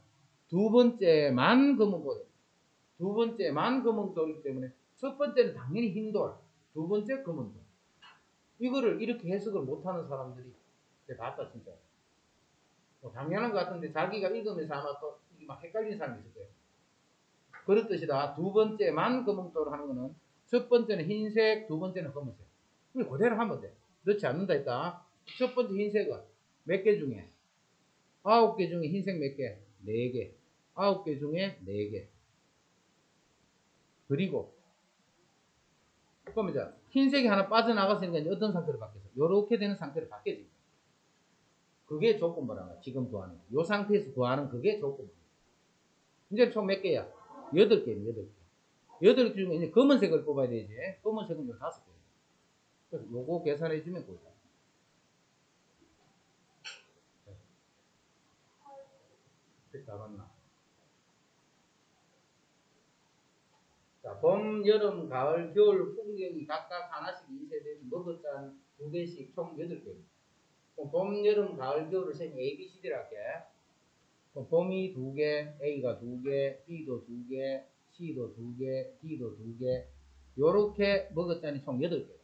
두 번째만 검은 돌. 두 번째만 검은 돌이기 때문에 첫 번째는 당연히 흰 돌. 두 번째 검은 돌. 이거를 이렇게 해석을 못하는 사람들이 봤다 진짜. 뭐 당연한 것 같은데 자기가 읽으면서 아마 또 막 헷갈리는 사람이 있을 거예요. 그런 뜻이다. 두 번째만 검은돌을 하는 거는 첫 번째는 흰색, 두 번째는 검은색. 이걸 그대로 하면 돼. 넣지 않는다 했다. 첫 번째 흰색은 몇 개 중에 9개 중에 흰색 몇 개? 4개. 9개 중에 4개. 그리고 그럼 이제 흰색이 하나 빠져나갔으니까 이제 어떤 상태로 바뀌었어? 이렇게 되는 상태로 바뀌어지. 그게 조건부라는 지금 구하는. 이 상태에서 구하는 그게 조건부. 이제 총 몇 개야? 8개입니다. 8개. 8개 중에 이제 검은색을 뽑아야 되지. 검은색은 요 5개. 그래서 요거 계산해 주면 보자. 다 맞나? 자, 봄, 여름, 가을, 겨울 풍경이 각각 하나씩 인쇄된 머그잔 2개씩 총 8개. 봄, 여름, 가을, 겨울을 생 A, B, C, D를 할게. 봄이 2개, A가 2개, B도 2개, C도 2개, D도 2개. 요렇게 머그잔이 총 8개가 있어.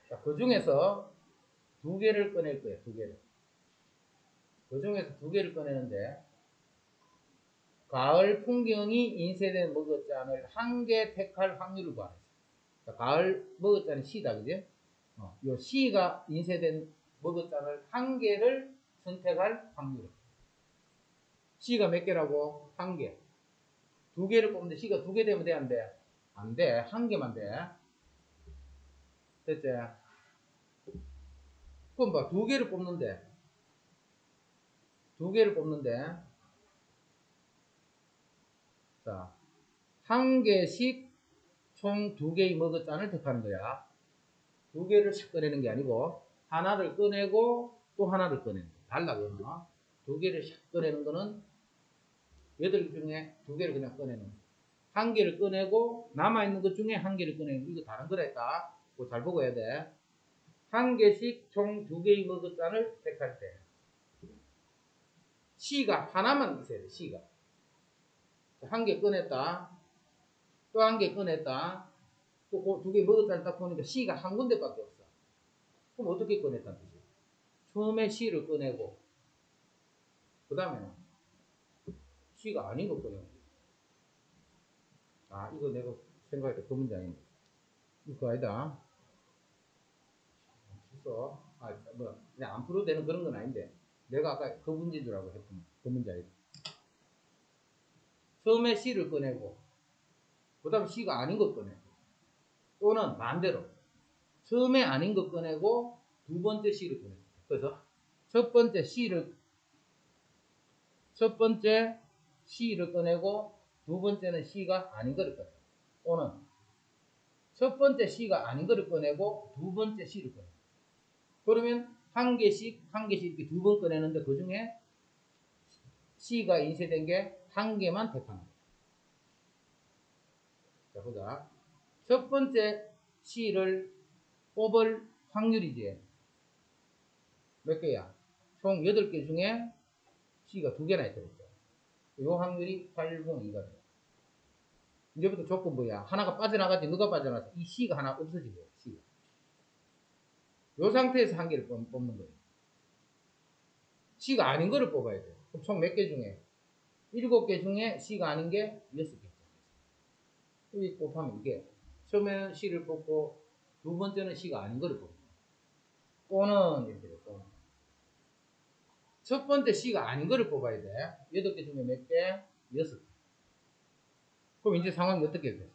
자, 그 중에서 2개를 꺼낼 거예요, 2개를. 그 중에서 2개를 꺼내는데, 가을 풍경이 인쇄된 머그잔을 1개 택할 확률을 구하라. 가을 머그잔이 C다, 그지? 요 C가 인쇄된 머그잔을 1개를 선택할 확률. C가 몇 개라고? 1개. 2개를 뽑는데 C가 2개 되면 돼, 안 돼? 안 돼. 1개만 돼. 됐지? 그럼 봐, 2개를 뽑는데, 2개를 뽑는데, 자, 1개씩 총 2개의 머그잔을 택하는 거야. 2개를 씩 꺼내는 게 아니고, 하나를 꺼내고, 또 하나를 꺼내는 거야. 달라, 그러면. 2개를 씩 꺼내는 거는 8개 중에 2개를 그냥 꺼내는 거야. 1개를 꺼내고, 남아있는 것 중에 1개를 꺼내는 거. 이거 다른 거라 했다. 그거 잘 보고 해야 돼. 1개씩 총 2개의 머그잔을 택할 때, C가 하나만 있어야 돼, C가. 1개 꺼냈다. 또 1개 꺼냈다. 또 2개 머그잔을 딱 보니까 C가 한 군데밖에 없어. 그럼 어떻게 꺼냈다는 뜻이야? 처음에 C를 꺼내고, 그 다음에는 C가 아닌 거 꺼내고. 아, 이거 내가 생각할 때 그 문제 아닌데. 이거 아니다. 취소. 아, 뭐, 그냥 안 풀어도 되는 그런 건 아닌데. 내가 아까 그 문제인 줄 알고 했더니 그 문제 아니다. 처음에 C를 꺼내고, 그 다음에 C가 아닌 걸 꺼내고. 또는 반대로. 처음에 아닌 거 꺼내고 두 번째 C를 꺼냈어요. 그래서 첫 번째 C를 꺼내고 두 번째는 C가 아닌 거를 꺼내요. 또는 첫 번째 C가 아닌 거를 꺼내고 두 번째 C를 꺼내요. 그러면 한 개씩 이렇게 두 번 꺼내는데 그 중에 C가 인쇄된 게 한 개만 택하는 거예요. 자, 보자. 첫 번째 C를 뽑을 확률이지. 몇 개야? 총 8개 중에 C가 2개나 들어있죠. 이 확률이 8분의 2가 돼요. 이제부터 조건부야. 하나가 빠져나가지, 누가 빠져나가지? 이 C가 하나 없어지고, C가. 이 상태에서 한 개를 뽑는 거예요. C가 아닌 거를 뽑아야 돼요. 그럼 총 몇 개 중에? 7개 중에 C가 아닌 게 6개. 여기 곱하면 이게, 처음에는 C를 뽑고, 두 번째는 C가 아닌 거를 뽑는 거예요. 또는, 이렇게 돼요. 또는. 첫 번째 C가 아닌 거를 뽑아야 돼. 8개 중에 몇 개? 6개. 그럼 이제 상황이 어떻게 돼요?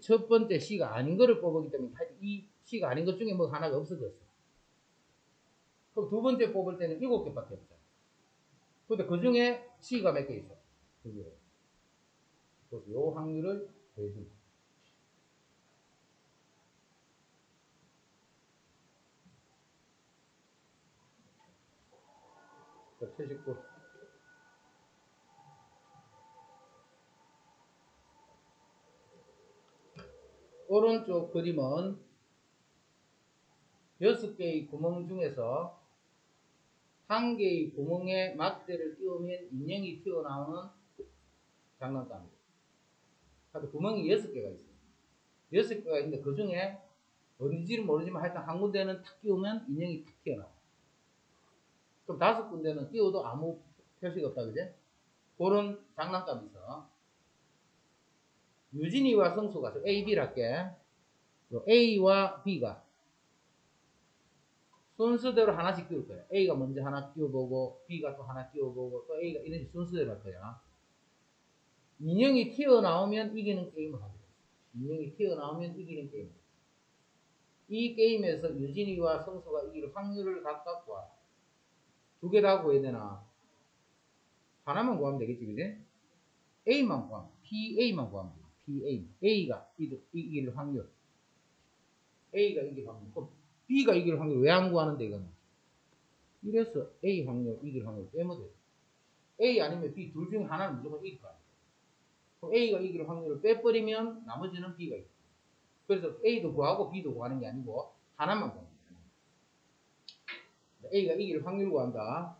첫 번째 C가 아닌 거를 뽑았기 때문에 이 C가 아닌 것 중에 뭐 하나가 없어졌어. 그럼 두 번째 뽑을 때는 7개밖에 없잖아. 근데 그 중에 C가 몇 개 있어? 2개. 그래서 요 확률을 더해주고. 자, 79. 오른쪽 그림은 6개의 구멍 중에서 한 개의 구멍에 막대를 끼우면 인형이 튀어나오는 장난감입니다. 구멍이 6개가 있어요. 6개가 있는데 그 중에 어딘지는 모르지만 하여튼 한 군데는 탁 끼우면 인형이 탁 튀어나와요. 그럼 5군데는 끼워도 아무 표시가 없다, 그제? 그런 장난감이 있어. 유진이와 성수가 A, B를 할게. A와 B가 순서대로 하나씩 끼울 거야. A가 먼저 하나 끼워보고, B가 또 하나 끼워보고, 또 A가 이런 순서대로 할 거야. 인형이 튀어나오면 이기는 게임을 하게 돼. 인형이 튀어나오면 이기는 게임. 이 게임에서 유진이와 성수가 이길 확률을 각각 구하라. 2개 다 구해야 되나? 하나만 구하면 되겠지, 그지? A만 구하면, PA만 구하면 돼. PA. A가 이길 확률. A가 이길 확률. 그럼 B가 이길 확률 왜 안 구하는데, 이거는? 이래서 A 확률, 이길 확률 빼면 돼. A 아니면 B 둘 중에 하나는 무조건 이길 거야. 그럼 A가 이길 확률을 빼버리면 나머지는 B가 이겨. 그래서 A도 구하고 B도 구하는 게 아니고 하나만 구합니다. A가 이길 확률 구한다.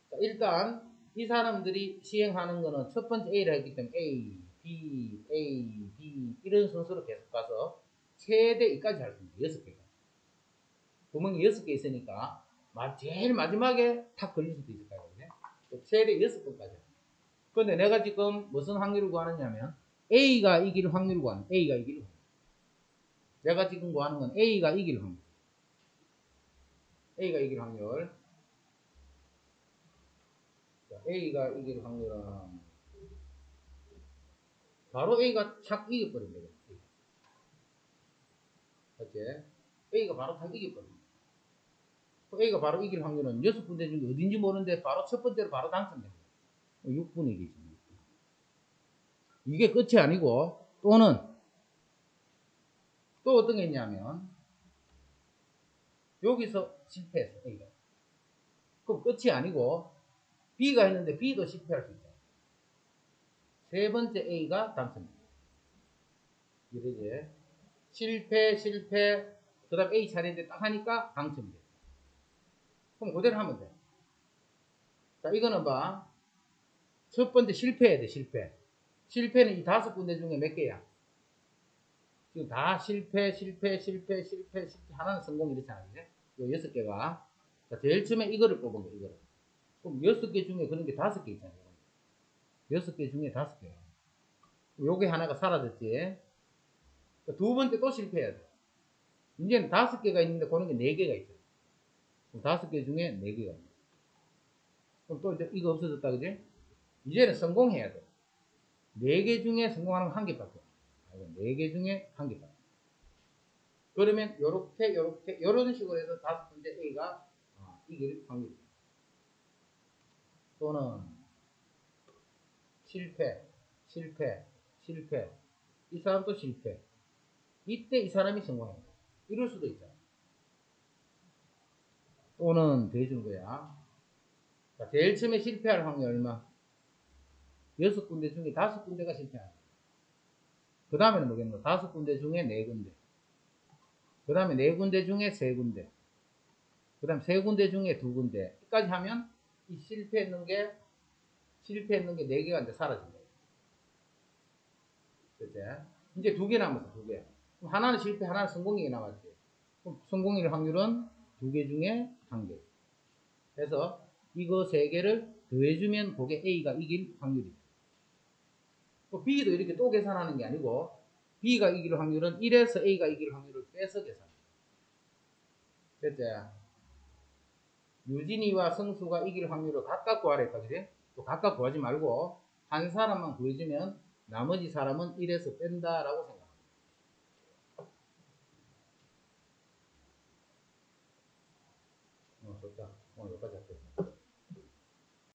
자, 일단 이 사람들이 시행하는 거는 첫 번째 A를 했기 때문에 A, B 이런 순서로 계속 가서 최대 E까지 할 수 있어요. 6개가. 구멍이 6개 있으니까 제일 마지막에 탁 걸릴 수도 있을 거거든요. 최대 6번까지. 근데 내가 지금 무슨 확률을 구하느냐면 A가 이길 확률을 구하는 A가 이길 확률. 내가 지금 구하는 건 A가 이길 확률. A가 이길 확률. 자, A가 이길 확률은 바로 A가 착 이겨버립니다. 이렇게 A가 바로 착 이겨버립니다. A가 바로 이길 확률은 6군데 중에 어딘지 모르는데 바로 첫 번째로 바로 당첨됩니다. 6분의 1이지. 이게 끝이 아니고 또는 또 어떤 게 있냐면 여기서 실패했어. A가. 그럼 끝이 아니고 B가 했는데 B도 실패할 수 있어요. 세 번째 A가 당첨됩니다. 이러지. 실패, 그 다음 A 차례인데 딱 하니까 당첨이 돼. 그럼 그대로 하면 돼. 자, 이거는 봐. 첫 번째 실패해야 돼, 실패. 실패는 이 5군데 중에 몇 개야? 지금 다 실패, 하나는 성공 이렇잖아, 이제. 요 6개가. 자, 제일 처음에 이거를 뽑은 거야, 이거를. 그럼 6개 중에 그런 게 5개 있잖아요. 6개 중에 5개야. 요게 하나가 사라졌지. 두 번째 또 실패해야 돼. 이제는 5개가 있는데 그런 게 4개가 있어요. 그럼 5개 중에 4개가 있어요. 그럼 또 이제 이거 없어졌다, 그지? 이제는 성공해야 돼. 4개 중에 성공하는 건 1개밖에 없어. 4개 중에 1개밖에. 그러면 요렇게 요런 식으로 해서 다섯 번째 A가 이길 확률이. 또는 실패. 이 사람도 실패. 이때 이 사람이 성공합니다. 이럴 수도 있잖아. 또는 대준 거야. 자, 제일 처음에 실패할 확률 얼마? 6군데 중에 5군데가 실패합니다. 그 다음에는 뭐겠노? 5군데 중에 4군데. 그 다음에 4군데 중에 3군데. 그 다음 3군데 중에 2군데. 여기까지 하면 이 실패했는 게 4개가 이제 사라진 거예요. 그치? 이제 2개 남았어, 2개. 그럼 하나는 실패, 하나는 성공이 남았지. 그럼 성공일 확률은 2개 중에 1개. 그래서 이거 3개를 더해주면 그게 A가 이길 확률이다. B도 이렇게 또 계산하는 게 아니고 B가 이길 확률은 1에서 A가 이길 확률을 빼서 계산합니다. 됐지? 유진이와 성수가 이길 확률을 각각 구하랬다. 그지? 또 각각 구하지 말고 한 사람만 구해주면 나머지 사람은 1에서 뺀다라고 생각합니다. 좋다. 오늘 여기까지 할게요.